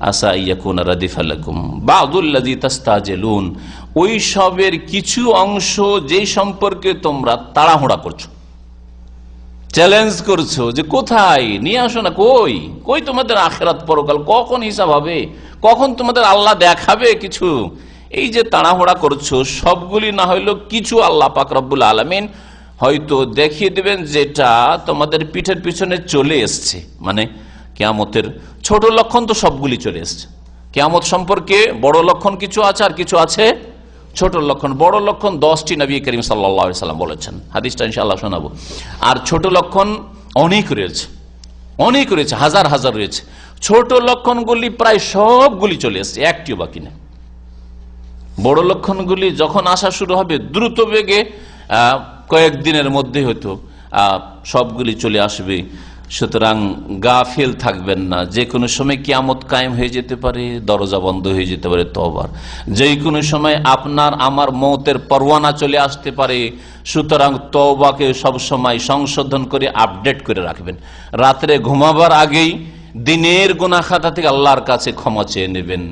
আসা ইয়াকুনা রাদিফা লাকুম বাদুল্লাযী তাস্তাজিলুন, ওই সবের কিছু অংশ যেই সম্পর্কে তোমরা তাড়াহুড়া করছো, চ্যালেঞ্জ করছো যে কোথায় নিয়ে আসো না, কই কই তোমাদের আখিরাত পরকাল, কখন হিসাব হবে, কখন তোমাদের আল্লাহ দেখাবে কিছু, এই যে তাড়াহুড়া করছো, সবগুলি না হইলেও কিছু আল্লাহ পাক রব্বুল আলামিন হয়তো দেখিয়ে দেবেন যেটা তোমাদের পিঠের পিছনে চলে এসছে। মানে কিয়ামতের ছোট লক্ষণ তো সবগুলি চলে এসছে। কিয়ামত সম্পর্কে বড় লক্ষণ কিছু আছে, আর কিছু আছে ছোট লক্ষণ। বড় লক্ষণ 10টি নবী করিম সাল্লাল্লাহু আলাইহি সাল্লাম বলেছেন, হাদিসটা ইনশাআল্লাহ শোনাবো। আর ছোট লক্ষণ অনেক রয়েছে, অনেক রয়েছে, হাজার হাজার রয়েছে। ছোট লক্ষণগুলি প্রায় সবগুলি চলে এসছে, একটিও বাকি নেই। বড় লক্ষণগুলি যখন আসা শুরু হবে দ্রুত বেগে, কয়েকদিনের মধ্যে হয়তো সবগুলি চলে আসবে। সুতরাং গাফিল থাকবেন না, যে কোনো সময় কিয়ামত কায়েম হয়ে যেতে পারে, দরজা বন্ধ হয়ে যেতে পারে তওবার, যে কোনো সময় আপনার আমার মওতের পরওয়ানা চলে আসতে পারে। সুতরাং তওবাকে সব সময় সংশোধন করে আপডেট করে রাখবেন। রাত্রে ঘুমাবার আগেই দিনের গুনাহ খাতা থেকে আল্লাহর কাছে ক্ষমা চেয়ে নেবেন।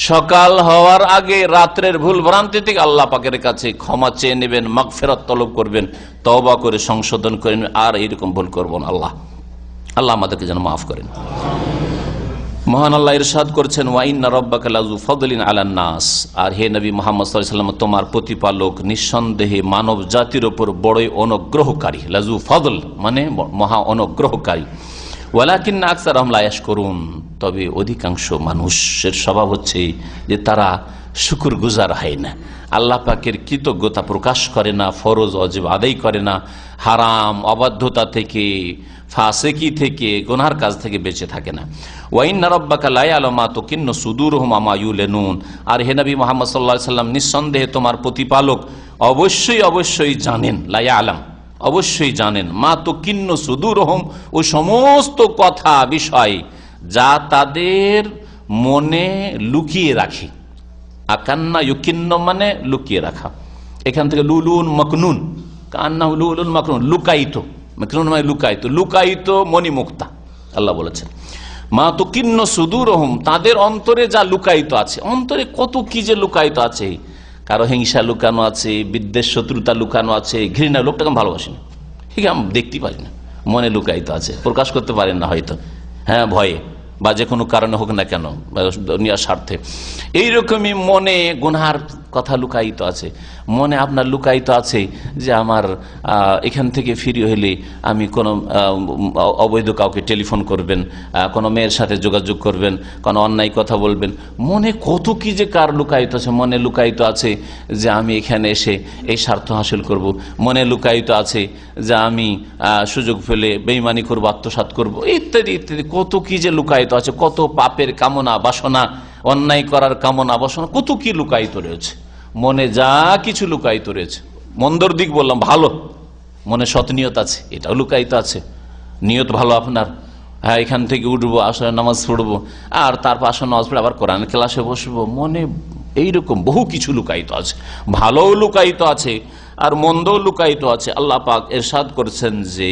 সকাল হওয়ার আগে রাত্রের ভুল ভ্রান্তি থেকে আল্লাহ পাকের কাছে ক্ষমা চেয়ে নেবেন, মাগফিরাত তলব করবেন, তওবা করে সংশোধন করে নেবেন, আর এইরকম ভুল করবেন। আল্লাহ আমাদেরকে যেন মাফ করেন। মহান আল্লাহ ইরশাদ করছেন, ওয়া ইন্না রাব্বাকা লাযু ফাদলিন আলান নাস, আর হে নবী মুহাম্মদ সাল্লাল্লাহু আলাইহি ওয়াসাল্লাম, তোমার প্রতিপালক নিঃসন্দেহে মানব জাতির উপর বড়ই অনুগ্রহকারী। লাযু ফাদল মানে মহা অনুগ্রহকারী। ওয়ালাকিন্না আকসারহুম লা ইয়াশকুরুন, তবে অধিকাংশ মানুষের স্বভাব হচ্ছে যে তারা শুকরগুজার হয় না, আল্লাহ পাকের কৃতজ্ঞতা প্রকাশ করে না, ফরজ ওয়াজিব আদায় করে না, হারাম অবাধ্যতা থেকে, ফাসিকি থেকে, গুনার কাজ থেকে বেঁচে থাকে না। ওয়া ইন্না রাব্বাকা লা ইয়ালামু মা তুকিন্নু সুদুরুহুম ওয়া মা ইউলিনুন, আর হে নবী মুহাম্মদ সাল্লাল্লাহু আলাইহি ওয়াসাল্লাম, নিঃসন্দেহে তোমার প্রতিপালক অবশ্যই জানেন, লা ইয়ালাম অবশ্যই জানেন, মা তুকিন্নু সুদুরুহুম ও সমস্ত কথা বিষয় যা তাদের মনে লুকিয়ে রাখে। আকান্না ইউকিন্ন মানে লুকিয়ে রাখা, এখান থেকে লুলুন মকনুন, কান্না লুলুন মকনুন, লুকায়িত, মকনুন মানে লুকায়িত, লুকায়িত মণিমুক্তা আল্লাহ বলেছেন। মা তুকিন্ন সুদুরহুম, তাদের অন্তরে যা লুকায়িত আছে। অন্তরে কত কি যে লুকায়িত আছে, কারো হিংসা লুকানো আছে, বিদ্বেষ শত্রুতা লুকানো আছে, ঘৃণা, লোকটাকে আমি ভালোবাসি না, ঠিক আমি দেখতেই পারি না, মনে লুকায়িত আছে, প্রকাশ করতে পারেন না হয়তো, হ্যাঁ ভয়ে বা যে কোনো কারণে হোক না কেন, দুনিয়ার স্বার্থে। এইরকমই মনে গুনহার কথা লুকায়িত আছে। মনে আপনার লুকায়িত আছে যে আমার এখান থেকে ফিরে হলে আমি কোনো অবৈধ কাউকে টেলিফোন করবেন, কোনো মেয়ের সাথে যোগাযোগ করবেন, কোনো অন্যায় কথা বলবেন। মনে কত কি যে কার লুকায়িত আছে। মনে লুকায়িত আছে যে আমি এখানে এসে এই স্বার্থ হাসিল করব। মনে লুকায়িত আছে যে আমি সুযোগ পেলে বেঈমানি করব, আত্মসাৎ করব, ইত্যাদি ইত্যাদি। কত কি যে লুকায়িত আছে, কত পাপের কামনা বাসনা, অন্যায় করার কামনা বাসনা, কত কি লুকায়িত রয়েছে মনে, যা কিছু লুকায়িত রয়েছে। মন্দর দিক বললাম, ভালো মনে সৎ নিয়ত আছে, এটাও লুকায়িত আছে। নিয়ত ভালো আপনার, হ্যাঁ এখান থেকে উঠবো, আসলে নামাজ পড়বো, আর তারপর আসলে নামাজ পড়ে আবার কোরআন ক্লাসে বসবো, মনে এইরকম বহু কিছু লুকায়িত আছে। ভালোও লুকায়িত আছে আর মন্দও লুকায়িত আছে। আল্লাহ পাক ইরশাদ করেছেন যে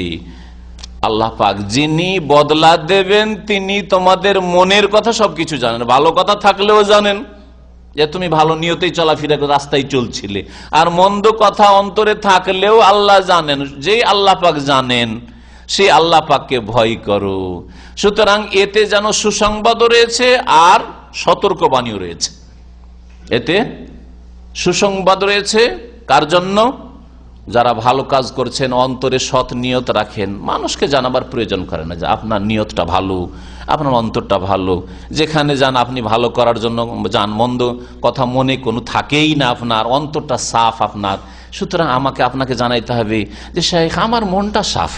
আল্লাহ পাক যিনি বদলা দেবেন তিনি তোমাদের মনের কথা সবকিছু জানেন। ভালো কথা থাকলেও জানেন যে তুমি ভালো নিয়তেই চলাফেরা করে রাস্তায় চলছিলে, আর মন্দ কথা অন্তরে থাকলেও আল্লাহ জানেন। যে আল্লাহ পাক জানেন সেই আল্লাহ পাককে ভয় করো। সুতরাং এতে যেন সুসংবাদও রয়েছে আর সতর্কবাণীও রয়েছে। এতে সুসংবাদ রয়েছে কার জন্য? যারা ভালো কাজ করছেন, অন্তরে সৎ নিয়ত রাখেন, মানুষকে জানাবার প্রয়োজন করে না যে আপনার নিয়তটা ভালো, আপনার অন্তরটা ভালো। যেখানে যান আপনি ভালো করার জন্য যান, মন্দ কথা মনে কোনো থাকেই না, আপনার অন্তরটা সাফ আপনার। সুতরাং আমাকে আপনাকে জানাইতে হবে যে শেখ আমার মনটা সাফ।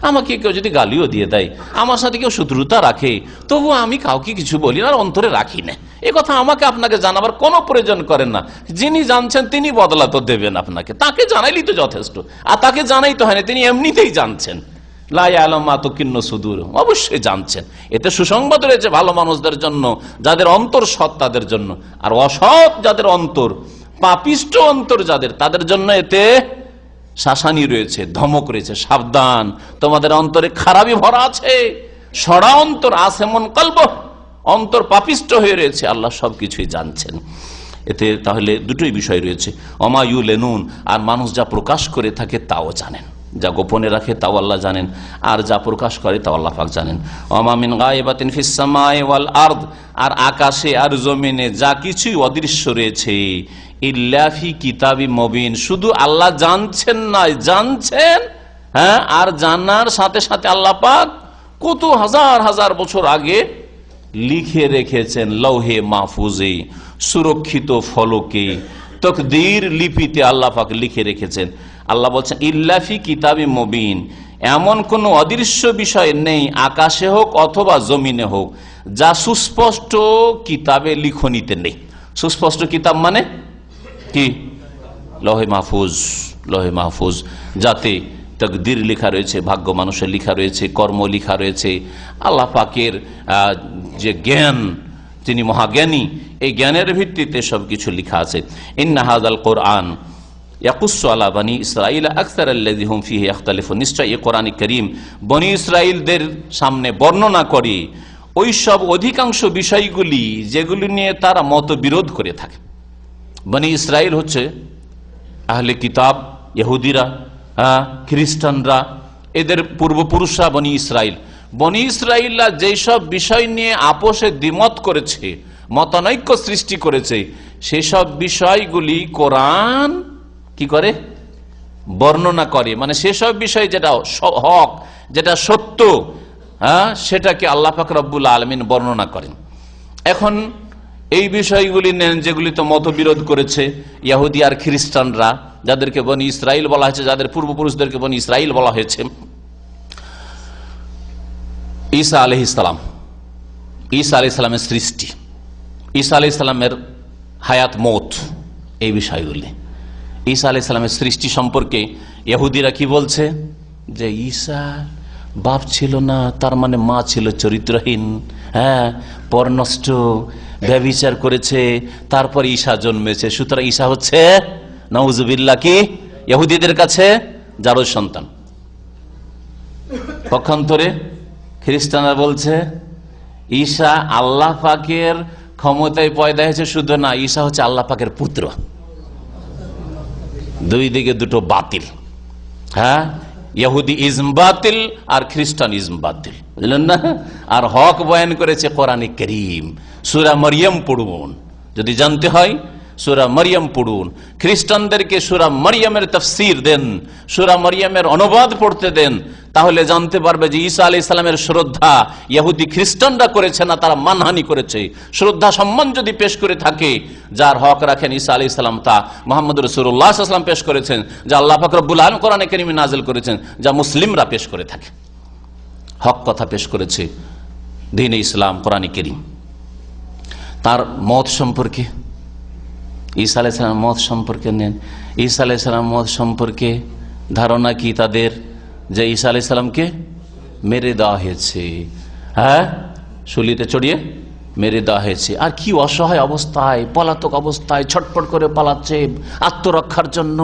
আমাকে কেউ যদি গালিও দিয়ে দেয়, আমার সাথে কেউ শত্রুতা রাখে, তবু আমি কাউকে কিছু বলি না, আর অন্তরে রাখি না। এ কথা আমাকে আপনাকে জানাবার কোনো প্রয়োজন করেন না। যিনি জানছেন তিনি বদলা তো দেবেন আপনাকে, তাকে জানাইলেই তো যথেষ্ট। আর তাকে জানাইতে হয় না, তিনি এমনিতেই জানছেন। অবশ্যই জানছেন। এতে সুসংবাদ রয়েছে ভালো মানুষদের জন্য, যাদের অন্তর সৎ তাদের জন্য। আর অসৎ যাদের অন্তর, পাপিষ্ট অন্তর যাদের, তাদের জন্য এতে শাসানি রয়েছে, ধমক রয়েছে, সাবধান, তোমাদের অন্তরে খারাপই ভরা আছে, সড়া অন্তর আছে, মন কল্প অন্তর পাপিষ্ট হয়ে রয়েছে। আল্লাহ সবকিছুই জানছেন। এতে তাহলে দুটোই বিষয় রয়েছে। অমায়ুলেনুন, আর মানুষ যা প্রকাশ করে থাকে তাও জানেন, যা গোপনে রাখে তাও আল্লাহ জানেন, আর যা প্রকাশ করে তাও আল্লাহ পাক জানেন। ওমা মিন গায়বাতিন ফিস সামাই ওয়াল আরদ, আর আকাশে আর জমিনে যা কিছুই অদৃশ্য রয়েছে, ইল্লা ফি কিতাবি মুবিন, শুধু আল্লাহ জানছেন না, জানছেন, হ্যাঁ, আর জানার সাথে সাথে আল্লাহ পাক কত হাজার হাজার বছর আগে লিখে রেখেছেন লৌহে মাহফুজে, সুরক্ষিত ফলকে, তকদীর লিপিতে আল্লাহ পাক লিখে রেখেছেন। আল্লাহ বলছেন ইল্লা ফি কিতাবি মুবিন, এমন কোন অদৃশ্য বিষয় নেই আকাশে হোক অথবা জমিনে হোক যা সুস্পষ্ট কিতাবে লিখনিতে নেই। সুস্পষ্ট কিতাব মানে কি? লৌহে মাহফুজ। লৌহে মাহফুজ, যাতে তকদীর লেখা রয়েছে, ভাগ্য মানুষের লেখা রয়েছে, কর্ম লেখা রয়েছে। আল্লাহ পাকের যে জ্ঞান, তিনি মহাজ্ঞানী, এই জ্ঞানের ভিত্তিতে সবকিছু লেখা আছে। ইন্না হাযাল কোরআন ইয়াকুসসু আলা বনি ইসরাঈল আকসার আল্লাযী হুম ফীহি ইখতালিফুন, নিশ্চয় এই কোরআন কারীম বনি ইসরাঈলদের সামনে বর্ণনা করে ওই সব অধিকাংশ বিষয়গুলি যেগুলি নিয়ে তারা মতবিরোধ করে থাকে। বনি ইসরাঈল হচ্ছে আহলে কিতাব, ইহুদিরা, খ্রিস্টানরা, এদের পূর্বপুরুষরা বনি ইসরাঈল। বনি ইসরাঈলরা যেই সব বিষয় নিয়ে আপোষে দ্বিমত করেছে, মতানৈক্য সৃষ্টি করেছে, সেই সব বিষয়গুলি কোরআন কি করে? বর্ণনা করে। মানে সেসব বিষয় যেটা হক, যেটা সত্য, সেটাকে আল্লাহ পাক রব্বুল আলামিন বর্ণনা করেন। এখন এই বিষয়গুলি নেন যেগুলি তো মতবিরোধ করেছে ইহুদি আর খ্রিস্টানরা, যাদেরকে বনি ইসরাঈল বলা হয়েছে, যাদের পূর্বপুরুষদেরকে বনি ইসরাঈল বলা হয়েছে। ঈসা আলাইহিস সালাম, ঈসা আলাইহিস সালামের সৃষ্টি, ঈসা আলাইহিস সালামের হায়াত মওত, এই বিষয়গুলি। ঈসা আলাইহিস সালামের সৃষ্টি সম্পর্কে ইহুদিরা কি বলছে? যে ঈসা বাপ ছিল না, তার মানে মা ছিল চরিত্রহীন, হ্যাঁ, পরনষ্ট, ব্যভিচার করেছে, তারপর ঈসা জন্মেছে। সুতরাং ঈসা হচ্ছে নাউজুবিল্লাহ কি ইহুদিদের কাছে জারজ সন্তান। পক্ষান্তরে খ্রিস্টানরা বলছে ঈসা আল্লাহ পাকের ক্ষমতায় পয়দা হয়েছে শুধু না, ঈসা হচ্ছে আল্লাহ পাকের পুত্র। দুই দিকে দুটো বাতিল। হ্যাঁ, ইহুদি ইজম বাতিল আর খ্রিস্টান ইজম বাতিল, বুঝলেন না? আর হক বয়ান করেছে কোরআনে কারীম। সূরা মরিয়ম পড়ুন, যদি জানতে হয় সূরা মরিয়ম পড়ুন। খ্রিস্টানদেরকে সূরা মরিয়মের তাফসীর দেন, সূরা মরিয়মের অনুবাদ পড়তে দেন, তাহলে জানতে পারবে যে ঈসা আলাইহিস সালামের শ্রদ্ধা ইহুদি খ্রিস্টানরা করেছে না, তারা মানহানি করেছে। শ্রদ্ধা সম্মান যদি পেশ করে থাকে, যার হক রাখেন ঈসা আলাইহিস সালাম, তা মুহাম্মদ রাসূলুল্লাহ সাল্লাল্লাহু আলাইহি ওয়াসাল্লাম পেশ করেছেন, যা আল্লাহ পাক রব্বুল আলামিন কোরআনে কারীমে নাযিল করেছেন, যা মুসলিমরা পেশ করে থাকে। হক কথা পেশ করেছে দ্বীন ইসলাম, কোরআনে কারীম। তার মত সম্পর্কে, ঈসা আলাইহিস সালামের মত সম্পর্কে নেন। ঈসা আলাইহিস সালামের মত সম্পর্কে ধারণা কি তাদের? যে ঈসা আলাইহিস সালামকে মেরে দেওয়া হয়েছে, হ্যাঁ, শুলিতে চড়িয়ে মেরে দেওয়া হয়েছে। আর কি অসহায় অবস্থায়, পলাতক অবস্থায় ছটফট করে পালাচ্ছে আত্মরক্ষার জন্য।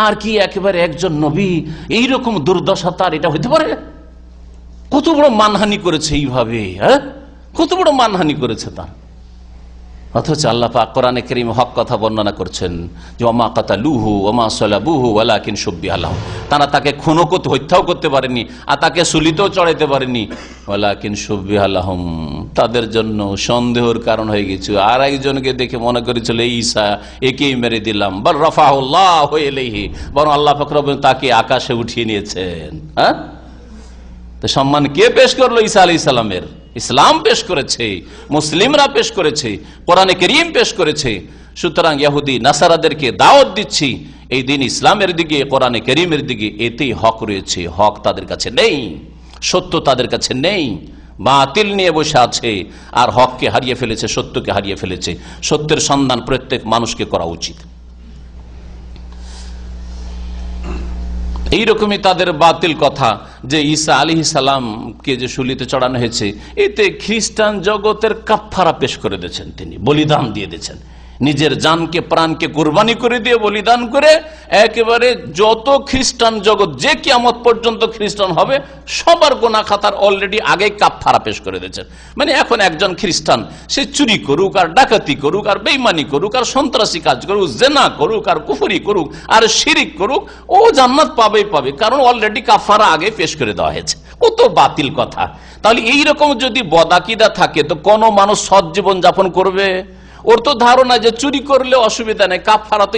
আর কি একেবারে একজন নবী এইরকম দুর্দশা তার, এটা হইতে পারে? কত বড় মানহানি করেছে এইভাবে, হ্যাঁ, কত বড় মানহানি করেছে তার। অথচ আল্লাহ পাক কোরআনে কারীমে হক কথা বর্ণনা করছেন যে ওমা কাতালুহু ওমা সালাবুহু ওয়ালাকিন শুব্বিহা লাহুম, তারা তাকে খুনও করতে, হত্যাও করতে পারেনি, আর তাকে সুলিতেও চড়াইতে পারেনি। ওয়ালাকিন শুব্বিহা লাহুম, তাদের জন্য সন্দেহের কারণ হয়ে গেছে। আর একজনকে দেখে মনে করেছিল এই ঈসা, একেই মেরে দিলাম। বাল রাফাহুল্লাহু ইলাইহি, বরং আল্লাহ পাক রব্বুল তাকে আকাশে উঠিয়ে নিয়েছেন। হ্যাঁ, তো সম্মান কে পেশ করলো? ঈসা আলাইহিস সালামের। ইসলাম পেশ করেছে, মুসলিমরা পেশ করেছে, কোরআনে কারীম পেশ করেছে। সুতরাং ইহুদি নাসারাদেরকে দাওয়াত দিচ্ছি এই দিন ইসলামের দিকে, কোরআনে কারীমের দিকে, এতেই হক রয়েছে। হক তাদের কাছে নেই, সত্য তাদের কাছে নেই, বাতিল নিয়ে বসে আছে, আর হককে হারিয়ে ফেলেছে, সত্যকে হারিয়ে ফেলেছে। সত্যের সন্ধান প্রত্যেক মানুষকে করা উচিত। এইরকমই তাদের বাতিল কথা যে ঈসা আলাইহিস সালামকে যে শুলিতে চড়ানো হয়েছে, এতে খ্রিস্টান জগতের কাফফারা পেশ করে দিয়েছেন, তিনি বলিদান দিয়ে দিয়েছেন। নিজের জানকে, প্রাণকে কুরবানি করে দিয়ে, বলিদান করে একেবারে যত খ্রিস্টান জগৎ যে কিয়ামত পর্যন্ত খ্রিস্টান হবে সবার গুনাহ খাতার অলরেডি আগে কাফফারা পেশ করে দিয়েছেন। মানে এখন একজন খ্রিস্টান সে চুরি করুক, আর ডাকাতি করুক, আর বেঈমানি করুক, আর সন্ত্রাসী কাজ করুক, জেনা করুক, আর কুফরি করুক, আর শিরিক করুক, ও জান্নাত পাবেই পাবে, কারণ অলরেডি কাফফারা আগে পেশ করে দেওয়া হয়েছে। ও তো বাতিল কথা। তাহলে এইরকম যদি বদাকিদা থাকে, তো কোন মানুষ সৎ জীবন যাপন করবে? ওর তো ধারণা যে চুরি করলে অসুবিধা নেই, কাফফারা তো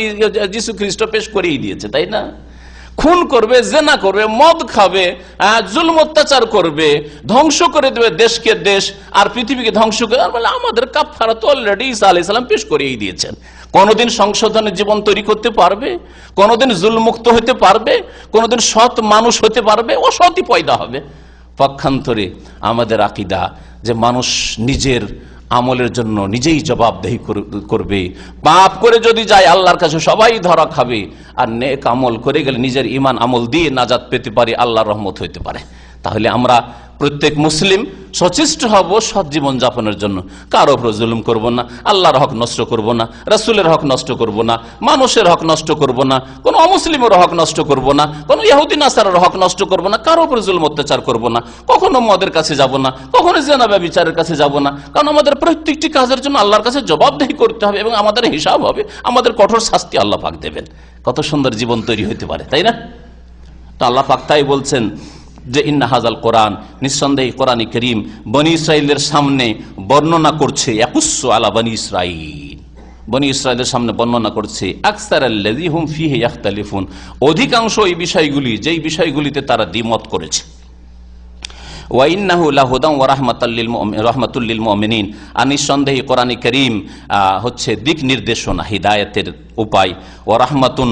যীশু খ্রিস্ট পেশ করেই দিয়েছে, তাই না? খুন করবে, জেনা করবে, মদ খাবে, জুলম অত্যাচার করবে, ধ্বংস করে দেবে দেশকে দেশ, আর পৃথিবীকে ধ্বংস করে, আর বলে আমাদের কাফফারা তো অলরেডি ঈসা আলাইহিস সালাম পেশ করেই দিয়েছেন। কোনদিন সংশোধনের জীবন তৈরি করতে পারবে? কোনদিন জুলমুক্ত হতে পারবে? কোনদিন সৎ মানুষ হতে পারবে? অসৎই পয়দা হবে। পক্ষান্তরে আমাদের আকীদা যে মানুষ নিজের আমলের জন্য নিজেই জবাবদেহি করবে। পাপ করে যদি যায় আল্লাহর কাছে সবাই ধরা খাবে, আর নেক আমল করে গেলে নিজের ঈমান আমল দিয়ে নাজাত পেতে পারে, আল্লাহর রহমত হইতে পারে। তাহলে আমরা প্রত্যেক মুসলিম সচেষ্ট হব সৎ জীবন যাপনের জন্য। কারো উপর জুলুম করব না, আল্লাহর হক নষ্ট করব না, রাসূলের হক নষ্ট করব না, মানুষের হক নষ্ট করব না, কোন অমুসলিমের হক নষ্ট করব না, কোন ইহুদি নাসারার হক নষ্ট করব না, কারো উপর জুলুম অত্যাচার করব না, কখনো মদের কাছে যাব না, কখনো জিনা ব্যভিচারের কাছে যাব না। কারণ আমাদের প্রত্যেকটি কাজের জন্য আল্লাহর কাছে জবাবদেহি করতে হবে, এবং আমাদের হিসাব হবে, আমাদের কঠোর শাস্তি আল্লাহ পাক দেবেন। কত সুন্দর জীবন তৈরি হতে পারে, তাই না? তো আল্লাহ পাক তাই বলছেন যে ইন্না হাযাল কোরআন, নিঃসন্দেহে কোরআনে কারীম বনী ইসরাইলের সামনে বর্ণনা করছে, ইয়াকুসসু আলা বনী ইসরাইল, বনী ইসরাইলের সামনে বর্ণনা করছে আকসারাল্লাযী হুম ফীহি ইখতালিফুন, অধিকাংশ এই বিষয়গুলি, যেই বিষয়গুলিতে তারা দ্বিমত করেছে। ওয়া ইন্নাহু লাহুদান ওয়া রাহমাতুল লিল মুমিনিন, আর নিঃসন্দেহে কোরআনে কারীম হচ্ছে দিক নির্দেশনা, হিদায়াতের উপায়, ওয়া রাহমাতুন,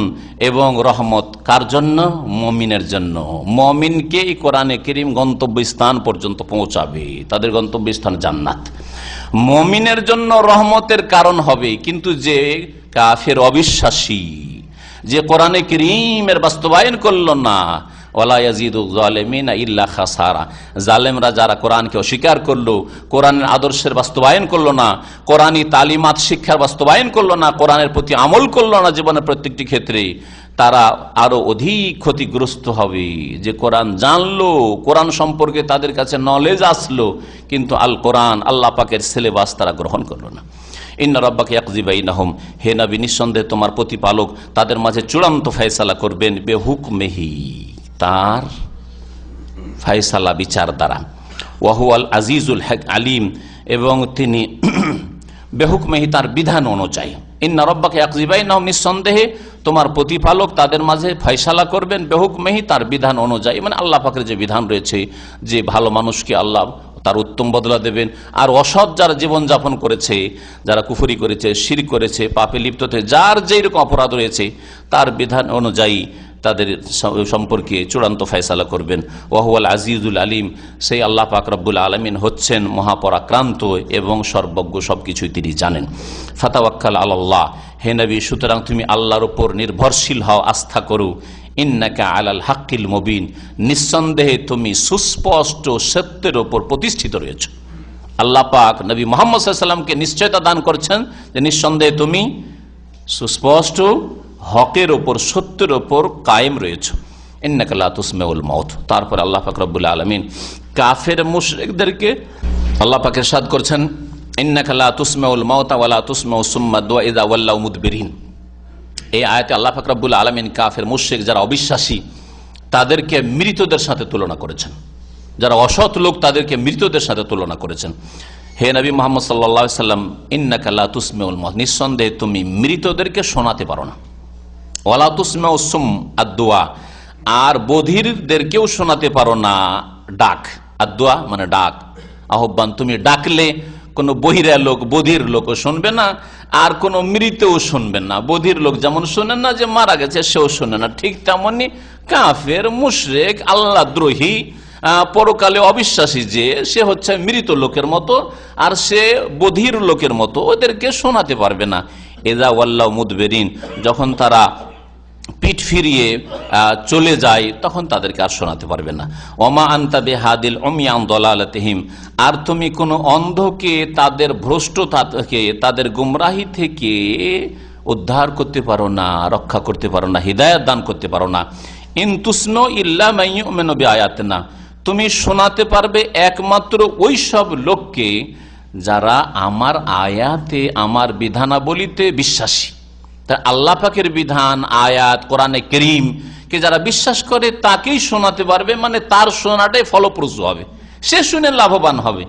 এবং রহমত কার জন্য? মুমিনের জন্য। মুমিনকে এই কোরআনে কারীম গন্তব্যস্থান পর্যন্ত পৌঁছাবে, তাদের গন্তব্যস্থান জান্নাত। মুমিনের জন্য রহমতের কারণ হবে, কিন্তু যে কাফের, অবিশ্বাসী, যে কোরআনে কারীমের বাস্তবায়ন করলো না, ওয়ালা ইয়াজিদু যালিমিনা ইল্লা খাসারা, জালেমরা যারা কোরআনকে অস্বীকার করলো, কোরআনের আদর্শের বাস্তবায়ন করলো না, কোরআনী তালিমাত শিক্ষার বাস্তবায়ন করলো না, কোরআনের প্রতি আমল করলো না জীবনের প্রত্যেকটি ক্ষেত্রে, তারা আরো অধিক ক্ষতিগ্রস্ত হবে। যে কোরআন জানলো, কোরআন সম্পর্কে তাদের কাছে নলেজ আসলো, কিন্তু আল কোরআন আল্লাহ পাকের সিলেবাস তারা গ্রহণ করলো না। ইন্না রাব্বাকা ইয়াকযি বাইনাহুম, হে নবী নিঃসন্দেহে তোমার প্রতিপালক তাদের মাঝে চূড়ান্ত ফয়সালা করবেন, বেহুকমিহি, তার ফয়সালা বিচার দ্বারা, ওয়া হুয়াল আজিজুল আলিম, এবং তিনি বেহুকমিহি তার বিধান অনুযায়ী। ইন্না রাব্বাকা ইয়াকযি বাইনাহুম, নিঃসন্দেহে তোমার প্রতিপালক তাদের মাঝে ফয়সালা করবেন, বেহুকমিহি তার বিধান অনুযায়ী, মানে আল্লাহ পাকের যে বিধান রয়েছে, যে ভালো মানুষকে আল্লাহ তার উত্তম বদলা দেবেন, আর অসৎ যারা জীবনযাপন করেছে, যারা কুফরি করেছে, শিরক করেছে, পাপে লিপ্ত হয়ে যার যেই রকম অপরাধ রয়েছে, তার বিধান অনুযায়ী তাদের সম্পর্কে চূড়ান্ত ফয়সালা করবেন। ওয়া হুয়াল আজিজুল আলিম, সেই আল্লাহ পাক রব্বুল আলামিন হচ্ছেন মহাপরাক্রান্ত এবং সর্বজ্ঞ, সবকিছুই তিনি জানেন। ফাতাওয়াক্কাল আলাল্লাহ, হে নবী সুতরাং তুমি আল্লাহর উপর নির্ভরশীল হও, আস্থা করো। ইন্নাকা আলাল হাক্কিল মুবিন, নিঃসন্দেহে তুমি সুস্পষ্ট সত্যের উপর প্রতিষ্ঠিত রয়েছ। আল্লাহ পাক নবী মুহাম্মদ সাল্লাল্লাহু আলাইহি ওয়াসাল্লামকে নিশ্চয়তা দান করছেন যে নিঃসন্দেহে তুমি সুস্পষ্ট হকের ওপর, সত্যের ওপর কায়েম রয়েছ। ইন্নাকা লা তুসমিউল মাউত। তারপর আল্লাহ পাক রব্বুল আলামিন কাফের মুশরিকদেরকে আল্লাহ পাক ইরশাদ করছেন, ইন্নাকা লা তুসমিউল মাউতা ওয়া লা তুসমিউ সুম্মা দুআ ইযা ওয়াল্লাউ মুদবিরিন। এই আয়াতে আল্লাহ পাক রব্বুল আলামিন কাফের মুশরিক যারা অবিশ্বাসী তাদেরকে মৃতদের সাথে তুলনা করেছেন, যারা অসৎ লোক তাদেরকে মৃতদের সাথে তুলনা করেছেন। হে নবী মুহাম্মদ সাল্লাল্লাহু আলাইহি সাল্লাম, ইন্নাকা লা তুসমিউল মাউত, নিঃসন্দেহে তুমি মৃতদেরকে শোনাতে পারো না। ওয়ালা তুসমিউ সুম আদ-দুআ, আর বধিরদেরকেও শোনাতে পারো না ডাক। আদ-দুআ মানে ডাক, আহ্বান। তুমি ডাকলে কোনো বহিরা লোক, বধির লোকও শুনবে না, আর কোনো মৃতও শুনবে না। বধির লোক যেমন শোনে না, যে মারা গেছে সেও শোনে না, ঠিক তেমনি কাফের মুশরিক আল্লাহ দ্রোহী পরকালে অবিশ্বাসী যে সে হচ্ছে মৃত লোকের মতো, আর সে বধির লোকের মতো, ওদেরকে শোনাতে পারবে না। এজা ওয়াল্লাউ মুদবিরিন, যখন তারা পিঠ ফিরিয়ে চলে যায় তখন তাদেরকে আর শোনাতে পারবে না। ওমা আনতা বিহাদিল উমিয়া আন দালালাতিহিম, আর তুমি কোনো অন্ধকে তাদের ভ্রষ্টতা থেকে, তাদের গুমরাহি থেকে উদ্ধার করতে পারো না, রক্ষা করতে পারো না, হিদায়াত দান করতে পারো না। ইন তুসনু ইল্লা মান ইউমিনু বিআয়াতিনা, তুমি শোনাতে পারবে একমাত্র ওই সব লোককে যারা আমার আয়াতে, আমার বিধানাবলিতে বিশ্বাসী। আল্লাহ পাকের বিধান, আয়াত, কোরআনে কারীম কে যারা বিশ্বাস করে তাকেই শোনাতে পারবে, মানে তার শোনাটাই ফলপ্রসূ হবে, সে শুনে লাভবান হবে।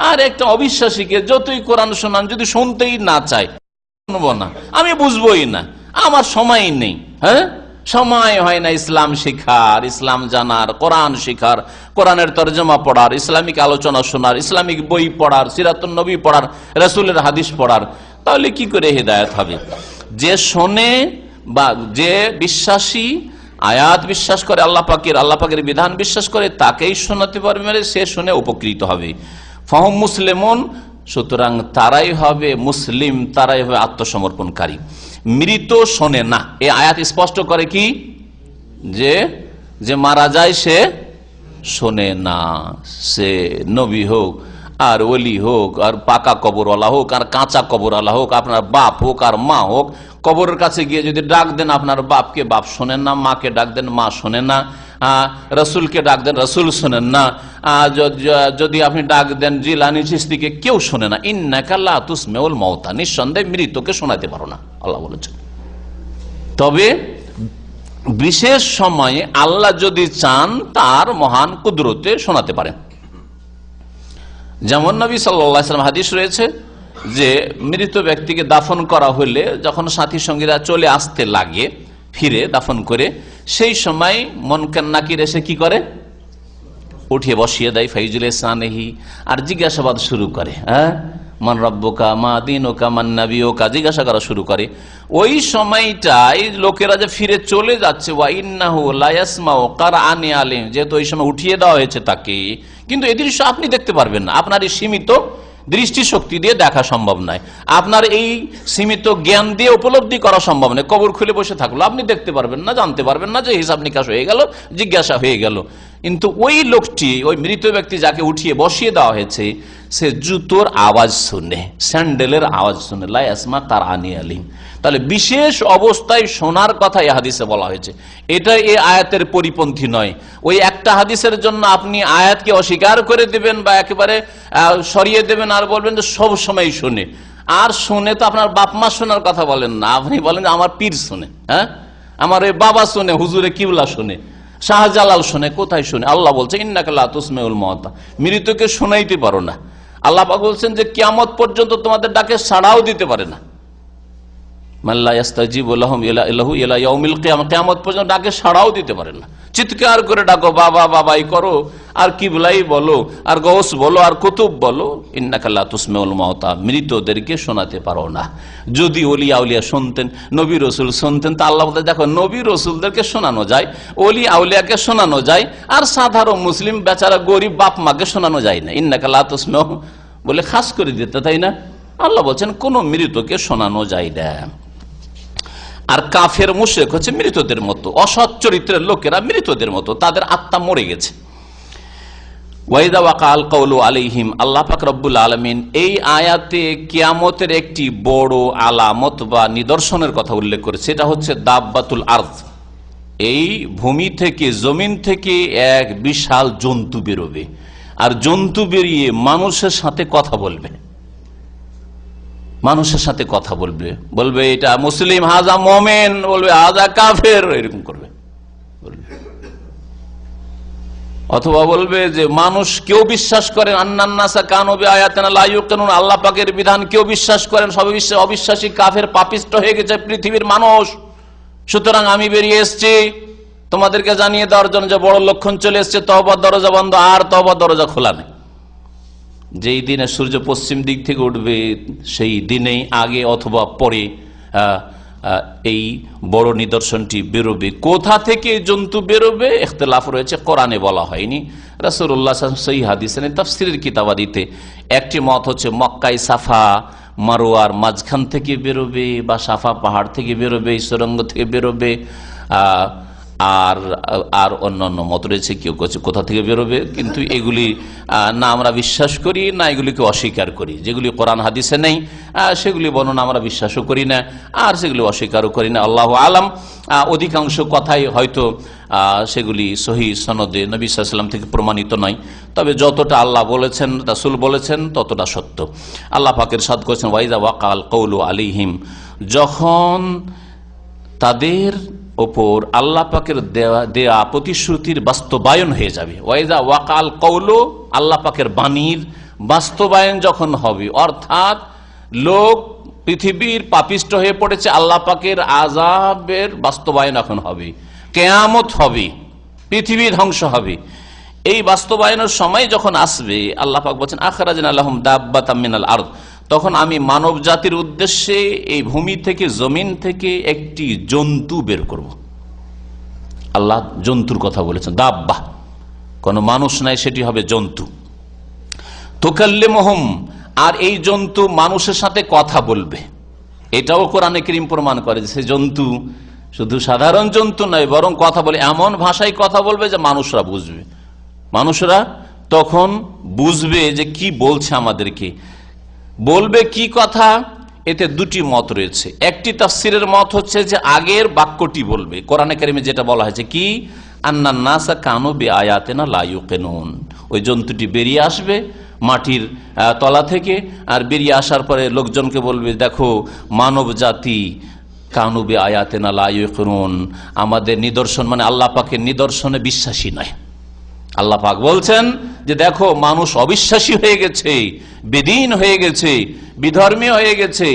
আর একটা অবিশ্বাসীকে যতই কোরআন শোনান, যদি শুনতেই না চায়, শুনবো না, আমি বুঝবোই না, আমার সময় নেই, হ্যাঁ সময় হয় না ইসলাম শিখার, ইসলাম জানার, কোরআন শিখার, কোরআনের তরজমা পড়ার, ইসলামিক আলোচনা শোনার, ইসলামিক বই পড়ার, সিরাতুন নবী পড়ার, রাসূলের হাদিস পড়ার, তাহলে কি করে হিদায়াত হবে? যে শোনে বা যে বিশ্বাসী, আয়াত বিশ্বাস করে, আল্লাহ পাকের বিধান বিশ্বাস করে, তাকেই শোনাতে পারবে, মানে সে শুনে উপকৃত হবে। ফাহুম মুসলিমুন, সুতরাং তারাই হবে মুসলিম, তারাই হবে আত্মসমর্পণকারী। মৃত শোনে না, এই আয়াত স্পষ্ট করে কি, যে মারা যায় সে শোনে না, সে নবী হোক আর ওলি হোক, আর পাকা কবরওয়ালা হোক আর কাঁচা কবরওয়ালা হোক, আপনার বাপ হোক আর মা হোক, কবরের কাছে গিয়ে যদি ডাক দেন আপনার বাপকে, বাপ শোনেন না, মাকে ডাক দেন, মা শোনেন না, রসুলকে ডাক দেন, রসুল শোনেন না, যদি আপনি ডাক দেন জিলানী চিশতিকে, কেউ শোনে না। ইন্নাকা লা তুসমিউল মাউতা, নিঃসন্দেহে মৃতকে শোনাতে পারো না, আল্লাহ বলেছেন। তবে বিশেষ সময়ে আল্লাহ যদি চান তার মহান কুদরতে শোনাতে পারেন। যেমন নবী সাল্লাল্লাহু আলাইহি ওয়াসাল্লাম হাদিস রয়েছে যে মৃত ব্যক্তিকে দাফন করা হলে যখন সাথী সঙ্গীরা চলে আসতে লাগে ফিরে দাফন করে, সেই সময় মুনকার নাকির এসে কি করে, উঠিয়ে বসিয়ে দেয়, ফাইজুল ইহসানিহি, আর জিজ্ঞাসাবাদ শুরু করে, হ্যাঁ মান রব্বুকা মা দীনুকা মান নাবিয়ুকা, জিজ্ঞাসা করা শুরু করে। ওই সময়টাই লোকেরা যে ফিরে চলে যাচ্ছে, ওয়া ইন্নাহু লা ইয়াসমাউ কারআনি আলিম, যেহেতু ওই সময় উঠিয়ে দেওয়া হয়েছে তাকে, কিন্তু এই দৃশ্য আপনি দেখতে পারবেন না, আপনার এই সীমিত দৃষ্টিশক্তি দিয়ে দেখা সম্ভব নয়, আপনার এই সীমিত জ্ঞান দিয়ে উপলব্ধি করা সম্ভব নয়। কবর খুলে বসে থাকলো, আপনি দেখতে পারবেন না, জানতে পারবেন না যে হিসাব নিকাশ হয়ে গেল, জিজ্ঞাসা হয়ে গেল। কিন্তু ওই লোকটি, ওই মৃত ব্যক্তি যাকে উঠিয়ে বসিয়ে দেওয়া হয়েছে, সে জুতোর আওয়াজ শুনে, স্যান্ডেলের আওয়াজ শুনে, লা ইয়াসমা কারআনি আলিম। তাহলে বিশেষ অবস্থায় শোনার কথা এই হাদিসে বলা হয়েছে। এটা এই আয়াতের পরিপন্থী নয়। ওই একটা হাদিসের জন্য আপনি আয়াতকে অস্বীকার করে দেবেন বা একেবারে সরিয়ে দেবেন আর বলবেন যে সব সময় শুনে। আর শুনে তো আপনার বাপ মা শোনার কথা বলেন না, আপনি বলেন আমার পীর শুনে, হ্যাঁ আমার ওই বাবা শুনে, হুজুরে কিবলা শুনে, শাহজালাল শুনে। কোথায় শুনে? আল্লাহ বলছে ইন্নাকা লা তুসমিউল মাউতা, মৃতকে শোনাইতে পারো না। আল্লাহ পাক বলছেন যে কিয়ামত পর্যন্ত তোমাদের ডাকে সাড়াও দিতে পারে না। মাল্লা ইস্তাজিবু লাহুম ইলা ইয়াউমিল কিয়ামা, কিয়ামত পর্যন্ত ডাকে সাড়াও দিতে পারে না। চিৎকার করে ডাকো বাবা বাবাই করো আর কিবলাই বলো আর গৌস বলো আর কুতুব বলো, ইন্নাকা লা তুসমিউল মাউতা, মৃতদেরকে শোনাতে পারো না। যদি ওলিয়া আউলিয়া শুনতেন, নবী রসুল শুনতেন, তা আল্লাহ বলতে দেখো নবী রসুলদেরকে শোনানো যায়, ওলি আউলিয়াকে শোনানো যায়, আর সাধারণ মুসলিম বেচারা গরিব বাপ মাকে শোনানো যায় না। ইন্নাকা লা তুসমিউ বলে খাস করে দিতে, তাই না? আল্লাহ বলছেন কোন মৃতকে শোনানো যায় না। আর কাফের মুশরিক হচ্ছে মৃতদের মতো, অসৎ চরিত্রের লোকেরা মৃতদের মতো, তাদের আত্মা মরে গেছে। ওয়াইদা ওয়াকাল কাউলু আলাইহিম, আল্লাহ পাক রব্বুল আলামিন এই আয়াতে কিয়ামতের একটি বড় আলামত বা নিদর্শনের কথা উল্লেখ করেছে। সেটা হচ্ছে দাব্বাতুল আরদ, এই ভূমি থেকে জমিন থেকে এক বিশাল জন্তু বেরোবে, আর জন্তু বেরিয়ে মানুষের সাথে কথা বলবে, মানুষের সাথে কথা বলবে, বলবে এটা মুসলিম, হাজা মোমেন, বলবে হাজা কাফের, এরকম করবে। অথবা বলবে যে মানুষ কেউ বিশ্বাস করেন আন্নান্নাসা কানু বিআয়াতিনা লা ইউকিনুন, আল্লাহ পাকের বিধান কেউ বিশ্বাস করেন, সব অবিশ্বাসী কাফের পাপিষ্ট হয়ে গেছে পৃথিবীর মানুষ। সুতরাং আমি বেরিয়ে এসেছি তোমাদেরকে জানিয়ে দেওয়ার জন্য যে বড় লক্ষণ চলে এসছে, তওবার দরজা বন্ধ, আর তওবার দরজা খোলা নেই। যেই দিনে সূর্য পশ্চিম দিক থেকে উঠবে সেই দিনেই আগে অথবা পরে এই বড় নিদর্শনটি বেরোবে। কোথা থেকে জন্তু বেরোবে ইখতিলাফ রয়েছে, কোরআনে বলা হয়নি। রাসূলুল্লাহ সহিহ হাদিসে তাফসীরের কিতাবাদিতে একটি মত হচ্ছে মক্কায় সাফা মারওয়ার মাঝখান থেকে বেরোবে, বা সাফা পাহাড় থেকে বেরোবে, এই সুড়ঙ্গ থেকে বেরোবে। আর অন্যান্য মত রয়েছে, কেউ কোথা থেকে বেরোবে, কিন্তু এগুলি না আমরা বিশ্বাস করি না এগুলিকে অস্বীকার করি। যেগুলি কোরআন হাদিসে নেই সেগুলি বর্ণনা আমরা বিশ্বাসও করি না, আর সেগুলি অস্বীকারও করি না। আল্লাহু আলাম, অধিকাংশ কথাই হয়তো সেগুলি সহিহ সনদে নবী সাল্লাল্লাহু আলাইহি ওয়াসাল্লাম থেকে প্রমাণিত নয়, তবে যতটা আল্লাহ বলেছেন রাসূল বলেছেন ততটা সত্য। আল্লাহ পাকের ইরশাদ করেছেন ওয়াইযা ওয়াকাল কাউলু আলাইহিম, যখন তাদের ওপর আল্লাহ পাকের দেয়া প্রতিশ্রুতির বাস্তবায়ন হয়ে যাবে। ওয়াইজা ওয়াকাল কৌলু, আল্লাহ পাকের বাণীর বাস্তবায়ন যখন হবে, অর্থাৎ লোক পৃথিবীর পাপিষ্ট হয়ে পড়েছে, আল্লাহ পাকের আযাবের বাস্তবায়ন এখন হবে, কিয়ামত হবে, পৃথিবী ধ্বংস হবে। এই বাস্তবায়নের সময় যখন আসবে, আল্লাহ পাক বলেন আখরাজনা লাহুম দাব্বাতাম মিনাল আরদ, তখন আমি মানব জাতির উদ্দেশ্যে এই ভূমি থেকে জমিন থেকে একটি জন্তু বের করব। আল্লাহ জন্তুর কথা বলেছেন, দাব্বা, কোন মানুষ নাই, সেটি হবে জন্তু। তুকাল্লিমুহুম, আর এই জন্তু মানুষের সাথে কথা বলবে। এটাও কোরআনে কারীম প্রমাণ করে যে সে জন্তু শুধু সাধারণ জন্তু নয়, বরং কথা বলে, এমন ভাষায় কথা বলবে যে মানুষরা বুঝবে। মানুষরা তখন বুঝবে যে কি বলছে আমাদেরকে, বলবে কি কথা। এতে দুটি মত রয়েছে। একটি তাফসীরের মত হচ্ছে যে আগের বাক্যটি বলবে, কোরআনে কারিমে যেটা বলা হয়েছে কি আন্নান নাসা কানু বিআয়াতিনা লা ইউকিনুন, ওই জন্তুটি বেরিয়ে আসবে মাটির তলা থেকে, আর বেরিয়ে আসার পরে লোকজনকে বলবে দেখো মানব জাতি কানু বিআয়াতিনা লা ইউকিনুন, আমাদের নিদর্শন মানে আল্লাহ পাকের নিদর্শনে বিশ্বাসী নয়। আল্লাহ পাক বলছেন যে দেখো মানুষ অবিশ্বাসী হয়ে গেছে, বেদীন হয়ে গেছে, বিধর্মী হয়ে গেছে,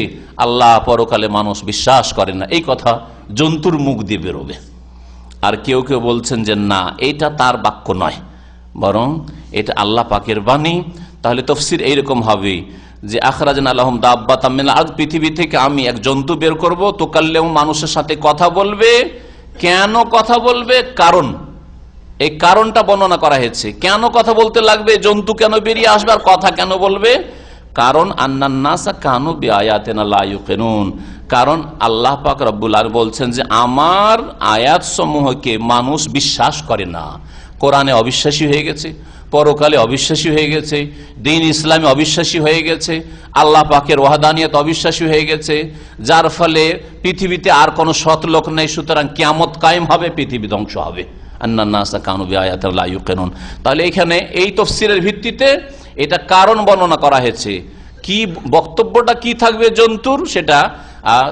আল্লাহ পরকালে মানুষ বিশ্বাস করে না। এই কথা জন্তুর মুখ দিয়ে বেরোবে। আর কেউ কেউ বলছেন যে না, এটা তার বাক্য নয়, বরং এটা আল্লাহ পাকের বাণী। তাহলে তাফসীর এইরকম হবে যে আখরাজনা লাহুম দাব্বাতাম মিনাল আরদ, পৃথিবী থেকে আমি এক জন্তু বের করব, তুকাল্লিমু, মানুষের সাথে কথা বলবে। কেন কথা বলবে? কারণ, এই কারণটা বর্ণনা করা হয়েছে। কেন কথা বলতে লাগবে, জন্তু কেন বেরিয়ে আসবে, আর কথা কেন বলবে? কারণ আন্নান নাসা কানু বিআয়াতিনা লা ইউকিনুন, কারণ আল্লাহ পাক রব্বুল আলামিন বলছেন যে আমার আয়াত সমূহকে মানুষ বিশ্বাস করে না, কোরআনে অবিশ্বাসী হয়ে গেছে, পরকালে অবিশ্বাসী হয়ে গেছে, দ্বীন ইসলামে অবিশ্বাসী হয়ে গেছে, আল্লাহ পাকের ওয়াহদানিয়ত অবিশ্বাসী হয়ে গেছে, যার ফলে পৃথিবীতে আর কোনো সৎ লোক নেই। সুতরাং কিয়ামত কায়েম হবে, পৃথিবী ধ্বংস হবে। আন্নান্নাসা কানু বিআয়াতি লা ইউকিনুন। তাহলে এখানে এই তাফসীরের ভিত্তিতে এটা কারণ বর্ণনা করা হয়েছে। কি বক্তব্যটা কি থাকবে জন্তুর, সেটা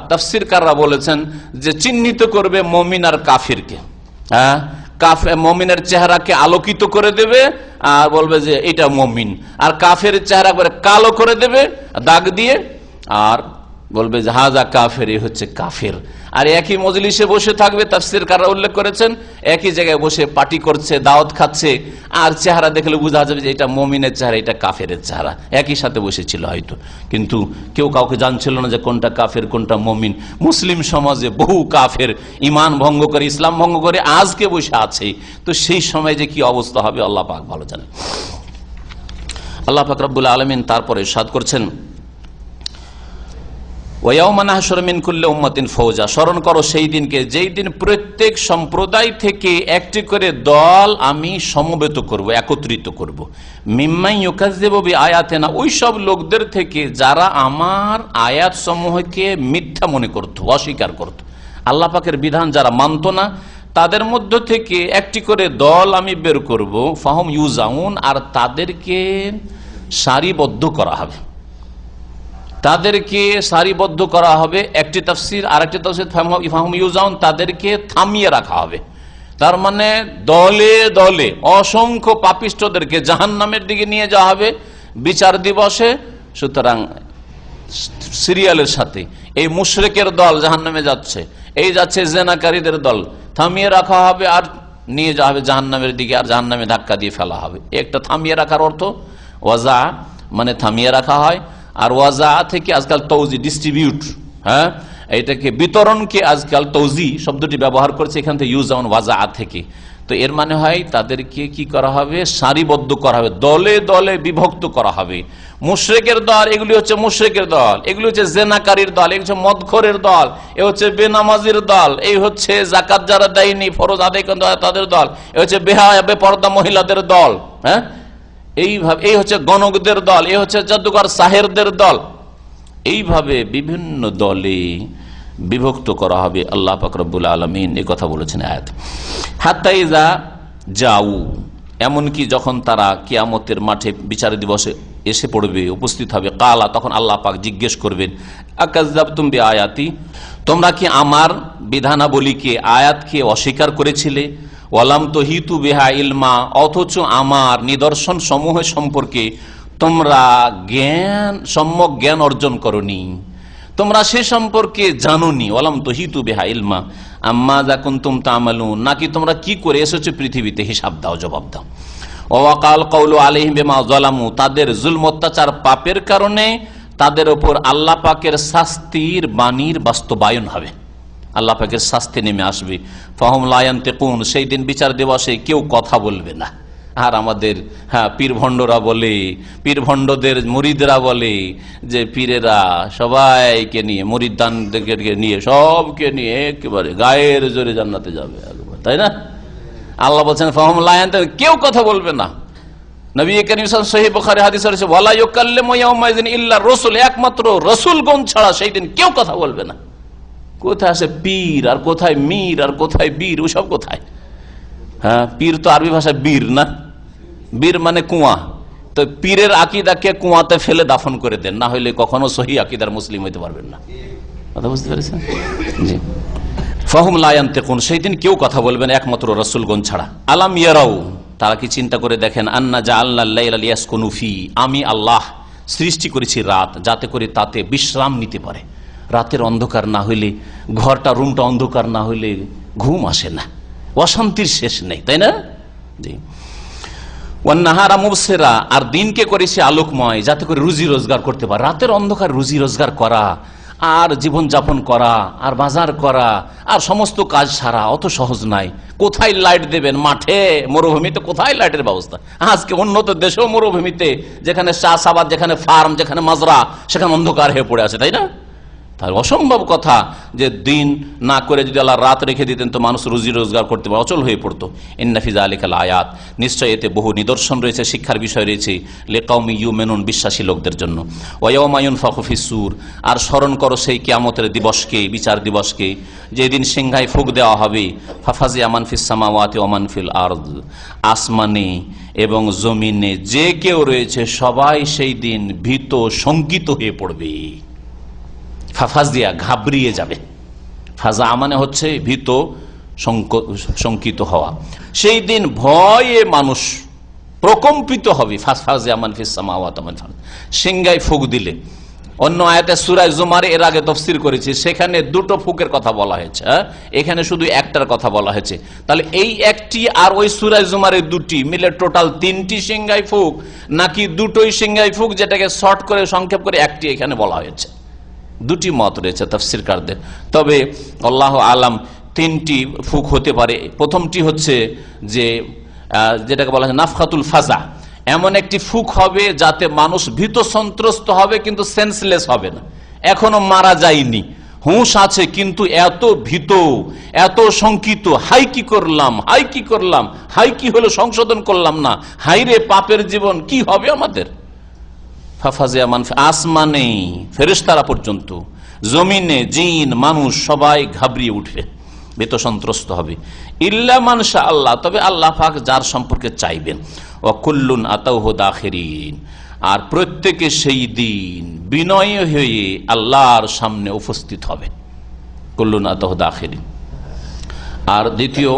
তাফসীরকাররা বলেছেন যে চিহ্নিত করবে মুমিন আর কাফিরকে। মুমিনের চেহারাকে আলোকিত করে দেবে আর বলবে যে এটা মুমিন, আর কাফের চেহারা করে কালো করে দেবে দাগ দিয়ে, আর বলবে যে হাজা কাফের, এই হচ্ছে কাফের। আর একই মজলিসে বসে থাকবে, তাফসীরকাররা উল্লেখ করেছেন, একই জায়গায় বসে পার্টি করছে, দাওয়াত খাচ্ছে, আর চেহারা দেখলে বোঝা যাবে যে এটা মুমিনের চেহারা, এটা কাফের চেহারা। একই সাথে বসেছিল হয়তো, কিন্তু কেউ কাউকে জানছিল না যে কোনটা কাফের কোনটা মুমিন। মুসলিম সমাজে বহু কাফের ইমান ভঙ্গ করে, ইসলাম ভঙ্গ করে আজকে বসে আছে। তো সেই সময় যে কি অবস্থা হবে আল্লাহ পাক ভালো জানেন। আল্লাহ পাক রব্বুল আলামিন তারপরে ইরশাদ করছেন, স্মরণ করো সেই দিনকে, যেই দিন প্রত্যেক সম্প্রদায় থেকে একটি করে দল আমি সমবেত করব, একত্রিত করব। মিম্মাই ইউকাযযিবু বিআয়াতিনা, ওই সব লোকদের থেকে যারা আমার আয়াত সমূহকে মিথ্যা মনে করত, অস্বীকার করত, আল্লাহ পাকের বিধান যারা মানত না, তাদের মধ্য থেকে একটি করে দল আমি বের করব। ফাহুম ইউজাউন, আর তাদেরকে সারিবদ্ধ করা হবে, তাদেরকে সারিবদ্ধ করা হবে। একটি তাফসীর, আরেকটি তাফসীর ফাহুম ইউজাউন, তাদেরকে থামিয়ে রাখা হবে। তার মানে দলে দলে অসংখ্য পাপিষ্ঠদেরকে জাহান্নামের দিকে নিয়ে যাওয়া হবে বিচার দিবসে। সুতরাং সিরিয়ালের সাথে এই মুশরিকের দল জাহান্নামে যাচ্ছে, এই যাচ্ছে জেনাকারীদের দল, থামিয়ে রাখা হবে আর নিয়ে যাওয়া হবে জাহান্নামের দিকে, আর জাহান্নামে ধাক্কা দিয়ে ফেলা হবে। একটা থামিয়ে রাখার অর্থ ওয়াজা, মানে থামিয়ে রাখা হয়। আর ওয়াজা থেকে আজকাল তৌজি, ডিস্ট্রিবিউট, হ্যাঁ, এটাকে বিতরণকে আজকাল তৌজি শব্দটি ব্যবহার করছে, এখান থেকে ইউজ অন ওয়াজা থেকে। তো এর মানে হয় তাদেরকে কি করা হবে, সারিবদ্ধ করা হবে, দলে দলে বিভক্ত করা হবে। মুশরিকের দল, এগুলি হচ্ছে মুশরিকের দল, এগুলি হচ্ছে জেনাকারীর দল, এগুলি হচ্ছে মদখোরের দল, এ হচ্ছে বেনামাজির দল, এই হচ্ছে যাকাত যারা দেয়নি, ফরজ আদায় করে তাদের দল, এ হচ্ছে বেহায়া বেপরদা মহিলাদের দল, হ্যাঁ, এইভাবে এই হচ্ছে গণকদের দল, এই হচ্ছে জাদুকর সাহেরদের দল। এইভাবে বিভিন্ন দলে বিভক্ত করা হবে। আল্লাহ পাক রব্বুল আলামিন এই কথা বলেছেন আয়াত। হাত্তা ইযা যাউ, এমনকি যখন তারা কিয়ামতের মাঠে বিচার দিবসে এসে পড়বে, উপস্থিত হবে, কালা, তখন আল্লাহ পাক জিজ্ঞেস করবেন, আকাযযাবতুম বিআয়াতি, তোমরা কি আমার বিধানাবলীকে, আয়াতকে অস্বীকার করেছিলে? ওয়ালাম তহিতু বিহা ইলমা, অথচ আমার নিদর্শন সমূহ সম্পর্কে তোমরা সম্যক জ্ঞান অর্জন করনি, তোমরা সে সম্পর্কে জানোনি। ওয়ালাম তহিতু বিহা ইলমা আম্মা যা কুনতুম তা'মালুন, নাকি তোমরা কি করে এসেছো পৃথিবীতে, হিসাব দাও, জবাব দাও। ওয়াকাল কাউলু আলাইহিম বিমা যালামু, তাদের জুলম অত্যাচার পাপের কারণে তাদের উপর আল্লাহ পাকের শাস্তির বাণীর বাস্তবায়ন হবে, আল্লাহ পাকের শাস্তি নেমে আসবে। ফাহুম লা ইয়ানতিকুন, সেই দিন বিচার দিবসে কেউ কথা বলবে না। আর আমাদের পীর ভণ্ডরা বলে, পীর ভণ্ডদের মুরিদরা বলে যে পীরেরা সবাইকে নিয়ে, মুরিদানদেরকে নিয়ে, সবকে নিয়ে একেবারে গায়ের জোরে জান্নাতে যাবে, তাই না? আল্লাহ বলছেন ফাহুম লা ইয়ানতিকুন, কেউ কথা বলবে না। নবী করিম সাল্লাল্লাহু আলাইহি ওয়াসাল্লাম সহিহ বুখারী হাদিসে রয়েছে, ওয়ালা ইউকাল্লিমু ইয়াওমাইযিন ইল্লা রাসূল, একমাত্র রাসূলগণ ছাড়া সেই দিন কেউ কথা বলবে না। কোথায় আছে পীর, আর কোথায় মীর, আর কোথায় বীর, ওসব কোথায়? হ্যাঁ, পীর তো আরবি ভাষায় বীর না, বীর মানে কুয়া। তো পীরের আকীদাকে কুয়াতে ফেলে দাফন করে দেন, না হলে কখনো সহি আকীদার মুসলিম হইতে পারবেন না। কথা বুঝতে পেরেছেন? জি। ফাহুম লা ইয়ানতিকুন, সেই দিন কেউ কথা বলবে না একমাত্র রাসূলগণ ছাড়া। আলাম ইয়ারাউ, তারা কি চিন্তা করে দেখেন, আন্না জাআলনাল লাইলা লিয়াসকুনু ফি, আমি আল্লাহ সৃষ্টি করেছি রাত, যাতে করে তাতে বিশ্রাম নিতে পারে। রাতের অন্ধকার না হইলে, ঘরটা, রুমটা অন্ধকার না হইলে ঘুম আসে না, অশান্তির শেষ নেই, তাই না? জি। ওয়ান্নাহারা মুবসিরা, আর দিনকে করেছে আলোকময়, যাতে করে রুজি রোজগার করতে পারে। রাতের অন্ধকার রুজি রোজগার করা, আর জীবন যাপন করা, আর বাজার করা, আর সমস্ত কাজ সারা অত সহজ নাই। কোথায় লাইট দেবেন? মাঠে, মরুভূমিতে কোথায় লাইটের ব্যবস্থা? আজকে উন্নত দেশেও মরুভূমিতে, যেখানে চাষাবাদ, যেখানে ফার্ম, যেখানে মাজরা, সেখানে অন্ধকার হয়ে পড়ে আছে, তাই না? তাহলে অসম্ভব কথা যে দিন না করে যদি আল্লাহ রাত রেখে দিতেন তো মানুষ রুজি রোজগার করতে পারে, অচল হয়ে পড়তো। ইন্না ফি যালিকাল আয়াত, নিশ্চয় এতে বহু নিদর্শন রয়েছে, শিক্ষার বিষয় রয়েছে, লিকাউমি ইউমিনুন, বিশ্বাসী লোকদের জন্য। ওয়া ইয়াউমা ইউনফাখু ফিস-সূর, আর স্মরণ করো সেই কিয়ামতের দিবসকে, বিচার দিবসকে, যেদিন সিংহায় ফুঁক দেওয়া হবে। ফাফাজিয়া মান ফিস সামাওয়াতি ওয়া মান ফিল আরদ, আসমানে এবং জমিনে যে কেউ রয়েছে সবাই সেই দিন ভীত শঙ্কিত হয়ে পড়বে। ফাফাজিয়া, ঘাবড়িয়ে যাবে। ফাজা মানে হচ্ছে ভীত শঙ্কিত হওয়া। সেই দিন ভয়ে মানুষ প্রকম্পিত হবে। ফাফাজিয়া মান ফিস সামাওয়াতি ওয়া মান ফিল আরদ, সিংহায় ফুঁক দিলে। অন্য আয়াতে সূরা জুমার এর আগে তাফসীর করেছি, সেখানে দুটো ফুকের কথা বলা হয়েছে, এখানে শুধু একটার কথা বলা হয়েছে। তাহলে এই একটি আর ওই সূরা জুমারের দুটি মিলে টোটাল 3টি সিংহায় ফুক, নাকি দুটোই সিংহায় ফুক যেটাকে শর্ট করে সংক্ষেপ করে একটি এখানে বলা হয়েছে? দুটি মত রয়েছে তাফসীরকারদের। তবে আল্লাহ আলাম 3টি ফুক হতে পারে। প্রথমটি হচ্ছে যে যেটাকে বলা হয় নাফখাতুল ফাজা, এমন একটি ফুক হবে যাতে মানুষ ভীত সন্ত্রস্ত হবে কিন্তু সেন্সলেস হবে না, এখনো মারা যায়নি, হুঁশ আছে কিন্তু এত ভীত, এত শঙ্কিত, হাই কি করলাম, হাই কি করলাম, হাই কি হলো সংশোধন করলাম না, হাই রে পাপের জীবন, কি হবে আমাদের। ফাফাজিয়া মান, আসমানে ফেরেশতারা পর্যন্ত, জমিনে জিন মানুষ সবাই ঘাবড়িয়ে উঠবে, ভীত সন্ত্রস্ত হবে। ইল্লা মান শা আল্লাহ, তবে আল্লাহ পাক যার সম্পর্কে চাইবেন। ওয়া কুল্লুন আতাউহু দাখিরিন, আর প্রত্যেকে সেই দিন বিনয়ী হয়ে আল্লাহর সামনে উপস্থিত হবে। কুল্লুন আতাউহু দাখিরিন। আর দ্বিতীয়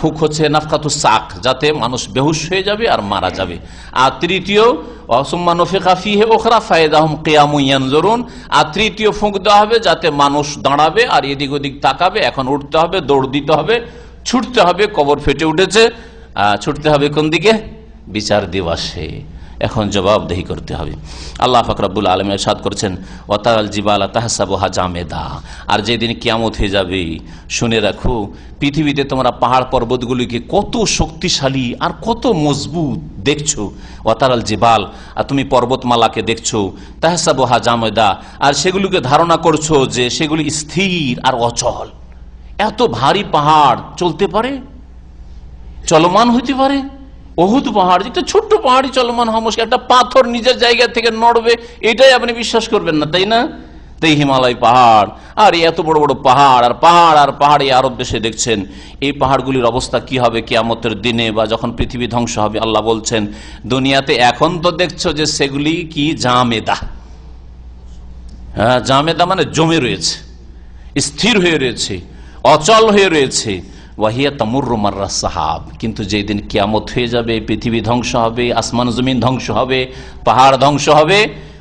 ফুক হচ্ছে নাফখাতুস সাক, যাতে মানুষ বেহুশ হয়ে যাবে আর মারা যাবে। আর তৃতীয় সুম্মা নুফিখা ফীহি উখরা ফাইদাহুম কিয়ামুন ইয়ানজুরুন, আর তৃতীয় ফুঁক দেওয়া হবে যাতে মানুষ দাঁড়াবে আর এদিক ওদিক তাকাবে, এখন উঠতে হবে, দৌড় দিতে হবে, ছুটতে হবে, কবর ফেটে উঠেছে, ছুটতে হবে কোন দিকে? বিচার দিবসে, এখন জবাবদেহি করতে হবে। আল্লাহ পাক রব্বুল আলামিন ইরশাদ করেছেন ওয়াতারাল জিবালা তাহসাবুহা জামেদা, আর যেদিন কিয়ামত হয়ে যাবে শুনে রাখো পৃথিবীতে তোমরা পাহাড় পর্বতগুলিকে কত শক্তিশালী আর কত মজবুত দেখছো। ওয়াতারাল জিবাল, আর তুমি পর্বতমালাকে দেখছো, তাহসাবুহা জামেদা, আর সেগুলিকে ধারণা করছো যে সেগুলি স্থির আর অচল। এত ভারী পাহাড় চলতে পারে, চলমান হইতে পারে? অহুদ পাহাড়, একটা ছোট্ট পাহাড়ি চলমান হওয়া মুশকিল, একটা পাথর নিজের জায়গা থেকে নড়বে এটাই আপনি বিশ্বাস করবেন না, তাই না? তাই হিমালয় পাহাড় আর এত বড় বড় পাহাড় আর পাহাড় আর পাহাড়ে আরব দেশে দেখছেন, এই পাহাড়গুলির অবস্থা কি হবে কিয়ামতের দিনে বা যখন পৃথিবী ধ্বংস হবে? আল্লাহ বলছেন দুনিয়াতে এখন তো দেখছো যে সেগুলি কি জামেদা। হ্যাঁ, জামেদা মানে জমে রয়েছে, স্থির হয়ে রয়েছে, অচল হয়ে রয়েছে। ওয়াহিয়া তামুররু মাররা সাহাব, কিন্তু যেই দিন কিয়ামত হয়ে যাবে, পৃথিবী ধ্বংস হবে, আসমান জমিন ধ্বংস হবে, পাহাড় ধ্বংস হবে,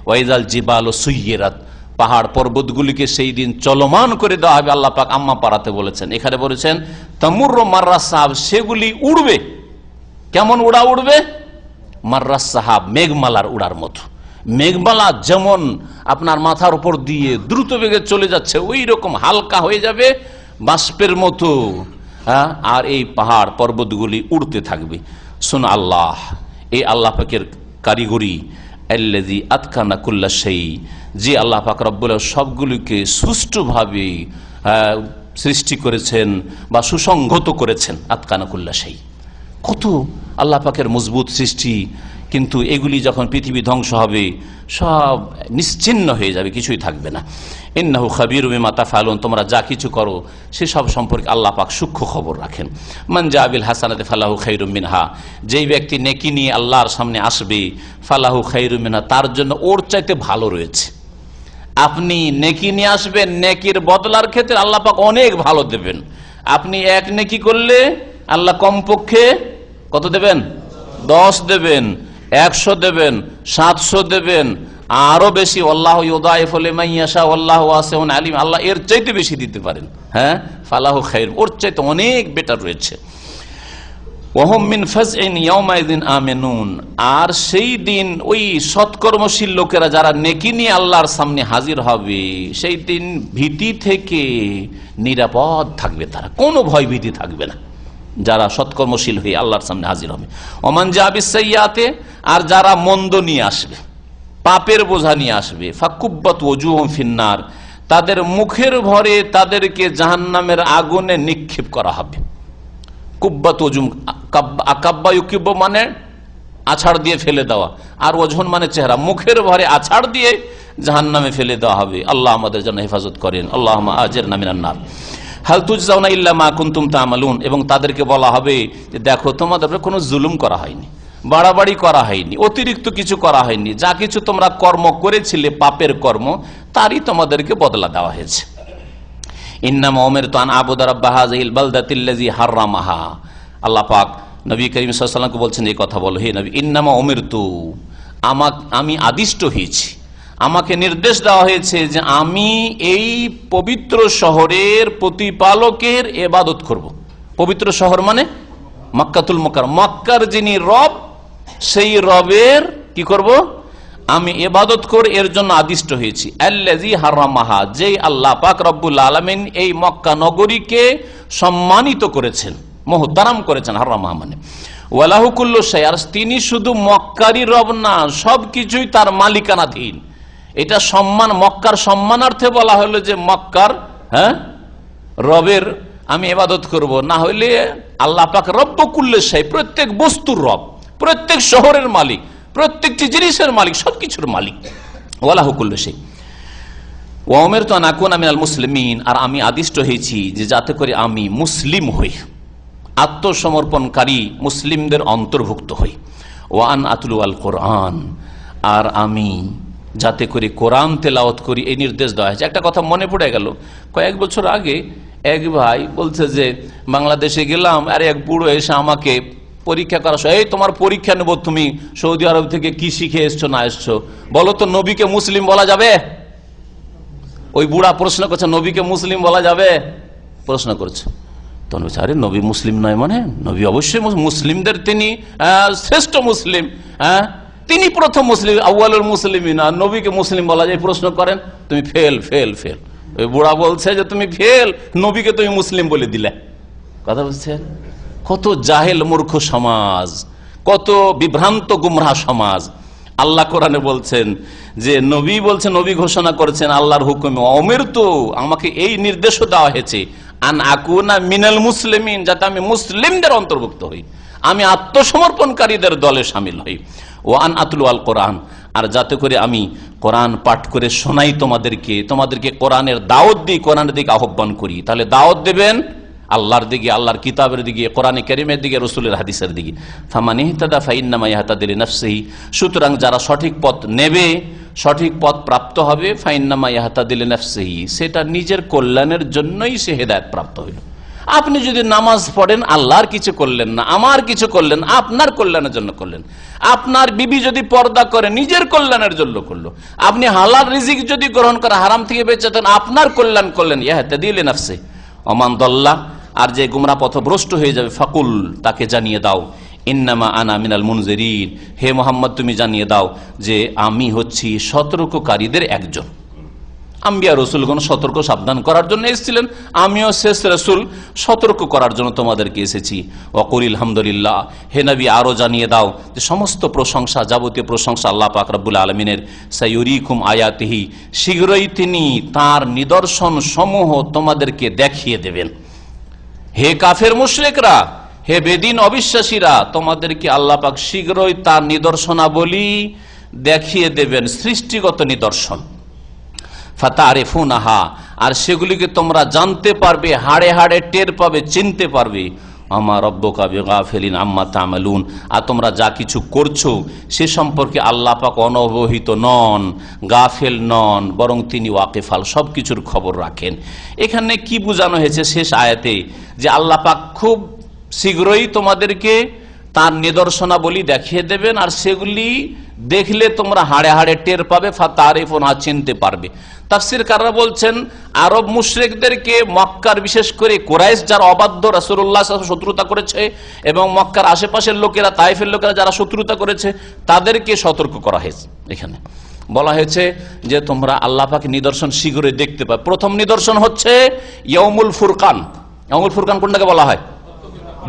ওয়াইজাল জিবালু সুইয়িরাত, পাহাড় পর্বতগুলিকে সেই দিন চলমান করে দেওয়া হবে। আল্লাহ পাক আম্মা পারাতে বলেছেন, এখানে বলেছেন তামুররু মাররা সাহাব, সেগুলি উড়বে। কেমন উড়া উড়বে? মাররা সাহাব, মেঘমালার উড়ার মতো। মেঘমালা যেমন আপনার মাথার উপর দিয়ে দ্রুত বেগে চলে যাচ্ছে, ওই রকম হালকা হয়ে যাবে বাষ্পের মতো। হ্যাঁ, আর এই পাহাড় পর্বতগুলি উড়তে থাকবে। শুন আল্লাহ, এই আল্লাহ পাকের কারিগরি, আল্লাযী আতকানা কুল্লা শাই, যে আল্লাহ পাক রব্বুল সবগুলিকে সুষ্ঠুভাবে সৃষ্টি করেছেন বা সুসংহত করেছেন। আতকানা কুল্লা শাই, কত আল্লাহ পাকের মজবুত সৃষ্টি, কিন্তু এগুলি যখন পৃথিবী ধ্বংস হবে সব নিশ্চিহ্ন হয়ে যাবে, কিছুই থাকবে না। ইন্নাহু খাবীরুম বিমা তাফআলুন, তোমরা যা কিছু করো সেসব সম্পর্কে আল্লাহ পাক সূক্ষ্ম খবর রাখেন। মান জা বিল হাসানাতি ফালাহু খায়রুম মিনহা, যেই ব্যক্তি নেকি নিয়ে আল্লাহর সামনে আসবে, ফালাহু খায়রুম মিনহা, তার জন্য ওর চাইতে ভালো রয়েছে। আপনি নেকি নিয়ে আসবেন, নেকির বদলার ক্ষেত্রে আল্লাহ পাক অনেক ভালো দেবেন। আপনি এক নেকি করলে আল্লাহ কমপক্ষে কত দেবেন? 10 দেবেন, 100 দেবেন, 700 দেবেন, আরো বেশি। আল্লাহু ইউদাইফু লিমান ইয়াশা ওয়াল্লাহু ওয়াসিউন আলিম, আল্লাহ এর চাইতে বেশি দিতে পারেন। হ্যাঁ, ফালাহু খায়র, ওর চাইতে অনেক বেটার রয়েছে। ওয়াহুম মিন ফাজইন ইয়াউমাইযিন আমিনুন, আর সেই দিন ওই সৎকর্মশীল লোকেরা যারা নেকি নিয়ে আল্লাহর সামনে হাজির হবে, সেই দিন ভীতি থেকে নিরাপদ থাকবে, তারা কোনো ভয় ভীতি থাকবে না যারা সৎকর্মশীল হয়ে আল্লাহর সামনে হাজির হবে। ওমান জা বিসাইয়াতে, আর যারা মন্দ নিয়ে আসবে, পাপের বোঝা নিয়ে আসবে, ফাকুব্বাত ওজুহুম ফিন্নার, তাদের মুখের ভরে তাদেরকে জাহান্নামের আগুনে নিক্ষেপ করা হবে। কুব্বাত ওজুম, আকাব্বা ইউকিব্ব মানে আছাড় দিয়ে ফেলে দেওয়া, আর ওজন মানে চেহারা। মুখের ভরে আছাড় দিয়ে জাহান্নামে ফেলে দেওয়া হবে। আল্লাহ আমাদের জন্য হেফাজত করেন। আল্লাহুম্মা আজিরনা মিনান নার। হাল তুজজাউনা ইল্লা মা কুনতুম তা'মালুন, এবং তাদেরকে বলা হবে যে দেখো তোমাদের উপর কোনো জুলুম করা হয়নি, বাড়াবাড়ি করা হয়নি, অতিরিক্ত কিছু করা হয়নি। যা কিছু তোমরা কর্ম করেছিলে পাপের কর্ম, তারই তোমাদেরকে বদলা দেওয়া হয়েছে। ইন্নামা উমিরতু আন আ'বুদা রাব্বা হাযিহিল বালদাতিল্লাযী হাররামাহা। আল্লাহ পাক নবী করিম সাল্লাল্লাহু আলাইহি ওয়াসাল্লামকে বলছেন এই কথা বলো, হে নবী, ইন্নামা উমিরতু, আমি আদিষ্ট হয়েছি, আমাকে নির্দেশ দেওয়া হয়েছে যে আমি এই পবিত্র শহরের প্রতিপালকের ইবাদত করব। পবিত্র শহর মানে মক্কাতুল মুকাররম, মক্কার যিনি রব, সেই রবের কি করব আমি ইবাদত করে এর জন্য আদিষ্ট হয়েছি। আল্লাযী হারামাহা, যেই আল্লাহ পাক রব্বুল আলামিন এই মক্কা নগরীকে সম্মানিত করেছেন, মুহতারাম করেছেন। হারামাহা মানে ওয়ালাহু কুল্লু শাই, আর তিনি শুধু মক্কারই রব না, সবকিছুই তার মালিকানাধীন। এটা সম্মান, মক্কার সম্মানার্থে বলা হলো যে মক্কার রবের আমি ইবাদত করব, না হইলে আল্লাহ পাক রব্ব কুল্লু শাই, প্রত্যেক বস্তুর রব, প্রত্যেক শহরের মালিক, প্রত্যেকটি জিনিসের মালিক, সবকিছুর মালিক। ওয়ালাহু কুল্লু শাই ওয়া উমিরতু আন আকুনা মিনাল মুসলিমিন, আর আমি আদিষ্ট হয়েছি যে যাতে করে আমি মুসলিম হই, আত্মসমর্পণকারী মুসলিমদের অন্তর্ভুক্ত হই। ওয়া আন আতলু আল কোরআন, আর আমি যাতে করে কোরআন তেলাওয়াত করি, এই নির্দেশ দেওয়া হয়েছে। একটা কথা মনে পড়ে গেল, কয়েক বছর আগে এক ভাই বলছে যে বাংলাদেশে গেলাম, আর এক বুড়ো এসে আমাকে পরীক্ষা করা, এই তোমার পরীক্ষা নেব, তুমি সৌদি আরব থেকে কি শিখে এসছো না এসছো, বলো তো নবীকে মুসলিম বলা যাবে? ওই বুড়া প্রশ্ন করছে, নবীকে মুসলিম বলা যাবে? প্রশ্ন করছে। তখন বলছে, আরে নবী মুসলিম নয় মানে? নবী অবশ্যই মুসলিমদের তিনি শ্রেষ্ঠ মুসলিম, তিনি প্রথম মুসলিম, আউয়ালুল মুসলিমিন, আর নবীকে মুসলিম বলা যায়? প্রশ্ন করেন, তুমি ফেল ফেল ফেল। ওই বুড়া বলছে যে তুমি ফেল, নবীকে তুমি মুসলিম বলে দিলে। কথা বলছেন, কত জাহেল মূর্খ সমাজ, কত বিভ্রান্ত গুমরাহ সমাজ। আল্লাহ কোরআনে বলছেন যে নবী বলছেন, নবী ঘোষণা করেছেন আল্লাহর হুকুমে, উমিরতু, আমাকে এই নির্দেশও দেওয়া হয়েছে, আন আকুনা মিনাল মুসলিমিন, যাতে আমি মুসলিমদের অন্তর্ভুক্ত হই, আমি আত্মসমর্পণকারীদের দলে শামিল হই। ওয়া আন আতলু আল কোরআন, আর যাতে করে আমি কোরআন পাঠ করে শোনাই তোমাদেরকে কোরআনের দাওয়াত দিই, কোরআনের দিকে আহ্বান করি। তাহলে দাওয়াত দেবেন আল্লাহর দিকে, আল্লাহর কিতাবের দিকে, কোরআনে কারীমের দিকে, রাসূলের হাদিসের দিকে। ফামান ইহতাদা ফাইন্নামা ইয়াহতাদি লিনাফসিহি, সুতরাং যারা সঠিক পথ নেবে, সঠিক পথ প্রাপ্ত হবে, ফাইন্নামা ইয়াহতাদি লিনাফসিহি, সেটা নিজের কল্যাণের জন্যই সে হেদায়েত প্রাপ্ত হইল। আপনি যদি নামাজ পড়েন, আল্লাহর কিছু করলেন না, আমার কিছু করলেন, আপনার কল্যাণের জন্য করলেন। আপনার বিবি যদি পর্দা করে, নিজের কল্যাণের জন্য করলো। আপনি হালাল রিজিক যদি গ্রহণ করে, হারাম থেকে বেঁচে থাকেন, আপনার কল্যাণ করলেন। ইয়াহতাদি লিনাফসিহি ওমান দাল্লা, আর যে গুমরা পথভ্রষ্ট হয়ে যাবে, ফাকুল, তাকে জানিয়ে দাও, ইন্নামা আনা মিনাল মুনজিরিন, হে মোহাম্মদ তুমি জানিয়ে দাও যে আমি হচ্ছি সতর্ককারীদের একজন। আম্বিয়া রসুলগণ সতর্ক সাবধান করার জন্য এসেছিলেন, আমিও শেষ রসুল সতর্ক করার জন্য তোমাদেরকে এসেছি। ওয়াকুল আলহামদুলিল্লাহ, হে নবী আরো জানিয়ে দাও যে সমস্ত প্রশংসা, যাবতীয় প্রশংসা আল্লাহ পাক রব্বুল আলামিনের। সাইয়ুরিকুম আয়াতিহি, শীঘ্রই তিনি তার নিদর্শন সমূহ তোমাদেরকে দেখিয়ে দেবেন। হে কাফের মুশরিকরা, হে বেদিন অবিশ্বাসীরা, তোমাদেরকে আল্লাহ পাক শীঘ্রই তার নিদর্শনাবলী দেখিয়ে দেবেন, সৃষ্টিগত নিদর্শন। ফাতারিফুনাহা, আর সেগুলিকে তোমরা জানতে পারবে, হাড়ে হাড়ে টের পাবে, চিনতে পারবে। আমা রব্বুকা বিগাফিলিন আম্মা তা'মালুন, আর তোমরা যা কিছু করছো সে সম্পর্কে আল্লাহ পাক অনবহিত নন, গাফেল নন, বরং তিনি ওয়াকিফাল, সবকিছুর খবর রাখেন। এখানে কি বোঝানো হয়েছে শেষ আয়াতে? যে আল্লাহ পাক খুব শীঘ্রই তোমাদেরকে তার নিদর্শনাবলী দেখিয়ে দেবেন, আর সেগুলি দেখলে তোমরা হাড়ে হাড়ে টের পাবে, ফাতারিফুনহা, চিনতে পারবে। তাফসীরকাররা বলছেন আরব মুশরিকদেরকে, মক্কার বিশেষ করে কুরাইশ যারা অবাধ্য, রাসূলুল্লাহ সাল্লাল্লাহু আলাইহি ওয়াসাল্লাম শত্রুতা করেছে, এবং মক্কার আশেপাশের লোকেরা, তায়েফের লোকেরা যারা শত্রুতা করেছে, তাদেরকে সতর্ক করা হয়েছে। এখানে বলা হয়েছে যে তোমরা আল্লাহ পাকের নিদর্শন শীঘ্রই দেখতে পাবে। প্রথম নিদর্শন হচ্ছে ইয়াউমুল ফুরকান। ইয়াউমুল ফুরকান কোনটাকে বলা হয়?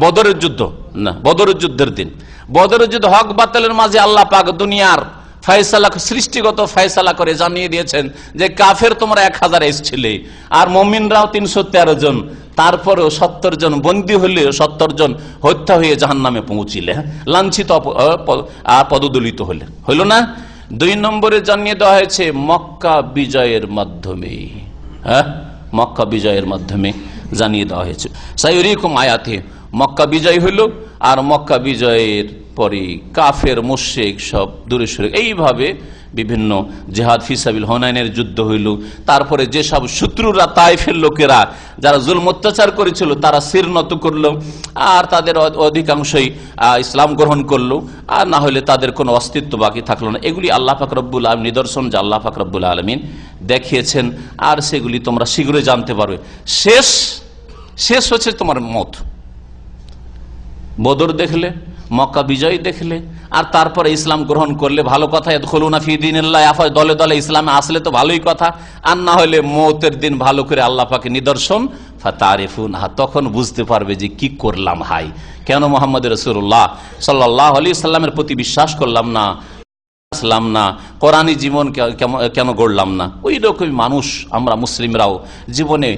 বদরের যুদ্ধ, না, বদরের যুদ্ধের দিন। বদরের যুদ্ধ, হক বাতিলের মাঝে আল্লাহ পাক দুনিয়ার ফয়সালা, সৃষ্টিগত ফয়সালা করে জানিয়ে দিয়েছেন যে কাফের তোমরা 1000 এসেছিলে আর মুমিনরাও 313 জন, তারপরেও 70 জন বন্দী হলে 70 জন হত্যা হয়ে জাহান্নামে পৌঁছিলে, লাঞ্ছিত পদদলিত হইল না। 2 নম্বরে জানিয়ে দেওয়া হয়েছে মক্কা বিজয়ের মাধ্যমে, মক্কা বিজয়ের মাধ্যমে জানিয়ে দেওয়া হয়েছে সাইয়ুরিকুম আয়াতি। মক্কা বিজয় হইল আর মক্কা বিজয়ের পরে কাফের মুশরিক সব দূরে সরে, এইভাবে বিভিন্ন জিহাদ ফিসাবিল হুনাইনের যুদ্ধ হইল। তারপরে যেসব শত্রুরা তায়েফের লোকেরা যারা জুলম অত্যাচার করেছিল তারা শির নত করলো আর তাদের অধিকাংশই ইসলাম গ্রহণ করলো, আর না হলে তাদের কোনো অস্তিত্ব বাকি থাকলো না। এগুলি আল্লাহ পাক রব্বুল আলামিন নিদর্শন যে আল্লাহ পাক রব্বুল আলামিন দেখিয়েছেন, আর সেগুলি তোমরা শীঘ্রই জানতে পারবে। শেষ হচ্ছে তোমার মত। বদর দেখলে, মক্কা বিজয় দেখলে, আর তারপরে ইসলাম গ্রহণ করলে ভালো কথা, ইয়াদখুলুনা ফি দীনিল্লাহ আফওয়াজ, দলে দলে ইসলামে আসলে তো ভালোই কথা, আর না হলে মওতের দিন ভালো করে আল্লাহ পাকের নিদর্শন ফাতারিফুনহা, তখন বুঝতে পারবে যে কি করলাম, হাই কেন মুহাম্মদ রাসূলুল্লাহ সাল্লাল্লাহু আলাইহি সাল্লামের প্রতি বিশ্বাস করলাম না, আসলাম না, কোরআনী জীবন কেন গড়লাম না। ওই রকমই মানুষ আমরা মুসলিমরাও জীবনে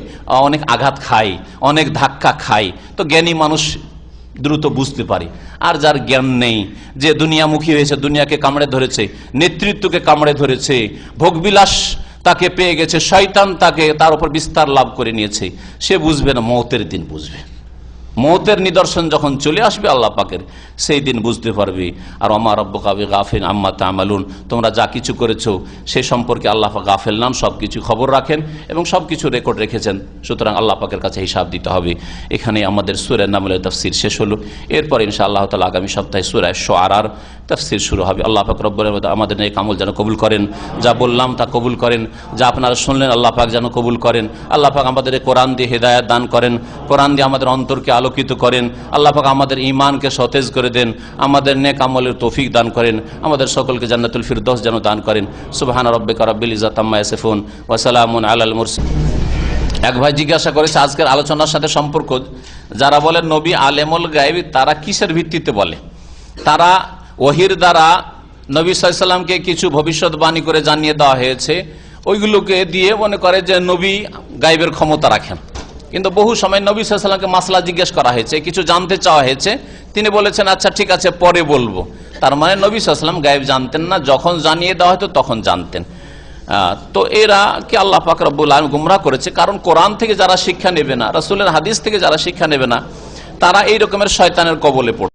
অনেক আঘাত খাই, অনেক ধাক্কা খাই, তো জ্ঞানী মানুষ দ্রুত বুঝতে পারি। আর যার জ্ঞান নেই, যে দুনিয়ামুখী হয়েছে, দুনিয়াকে কামড়ে ধরেছে, নেতৃত্বকে কামড়ে ধরেছে, ভোগবিলাস তাকে পেয়ে গেছে, শয়তান তার উপর বিস্তার লাভ করে নিয়েছে, সে বুঝবে না, মওতের দিন বুঝবে। মওতের নিদর্শন যখন চলে আসবে আল্লাহ পাকের, সেই দিন বুঝতে পারবে। আর ওমা রাব্বুকা বিগাফিলিন আম্মা তা'মালুন, তোমরা যা কিছু করেছো সে সম্পর্কে আল্লাহ পাক গাফেল নন, সবকিছু খবর রাখেন এবং সবকিছু রেকর্ড রেখেছেন। সুতরাং আল্লাহ পাকের কাছে হিসাব দিতে হবে। এখানে আমাদের সূরা নামলের তাফসীর শেষ হলো। এরপর ইনশাআল্লাহ তাআলা আগামী সপ্তাহে সূরা শুআরার তাফসীর শুরু হবে। আল্লাহ পাক রব্বুল আলামিন আমাদের নেক আমল যেন কবুল করেন, যা বললাম তা কবুল করেন, যা আপনারা শুনলেন আল্লাহ পাক যেন কবুল করেন। আল্লাহ পাক আমাদের কোরআন দিয়ে হেদায়েত দান করেন, কোরআন দিয়ে আমাদের অন্তরকে আলোকিত করেন। আল্লাহ পাক আমাদের ঈমানকে সতেজ করে দেন, আমাদের নেক আমলের তৌফিক দান করেন, আমাদের সকলকে জান্নাতুল ফিরদৌস যেন দান করেন। সুবহান রাব্বিকা রাব্বিল ইজ্জাতি আম্মা ইয়াসিফুন ওয়া সালামুন আলাল মুরসালিন। এক ভাই জিজ্ঞাসা করেছে আজকের আলোচনার সাথে সম্পর্ক, যারা বলেন নবী আলেমুল গায়ব, তারা কিসের ভিত্তিতে বলে? তারা ওহির দ্বারা নবী সাল্লাল্লাহু আলাইহি সাল্লামকে কিছু ভবিষ্যৎবাণী করে জানিয়ে দেওয়া হয়েছে, ওইগুলোকে দিয়ে মনে করে যে নবী গায়বের ক্ষমতা রাখেন। কিন্তু বহু সময় নবী সাল্লাল্লাহু আলাইহি সাল্লামকে মাসলা জিজ্ঞেস করা হয়েছে, কিছু জানতে চাওয়া হয়েছে, তিনি বলেছেন আচ্ছা ঠিক আছে পরে বলবো। তার মানে নবী সাল্লাল্লাহু আলাইহি সাল্লাম গায়েব জানতেন না, যখন জানিয়ে দেওয়া হতো তখন জানতেন। তো এরা কি আল্লাহ পাক রব্বুল আলামিন গুমরাহ করেছে, কারণ কোরআন থেকে যারা শিক্ষা নেবে না, রাসূলের হাদিস থেকে যারা শিক্ষা নেবে না, তারা এই রকমের শয়তানের কবলে পড়ে।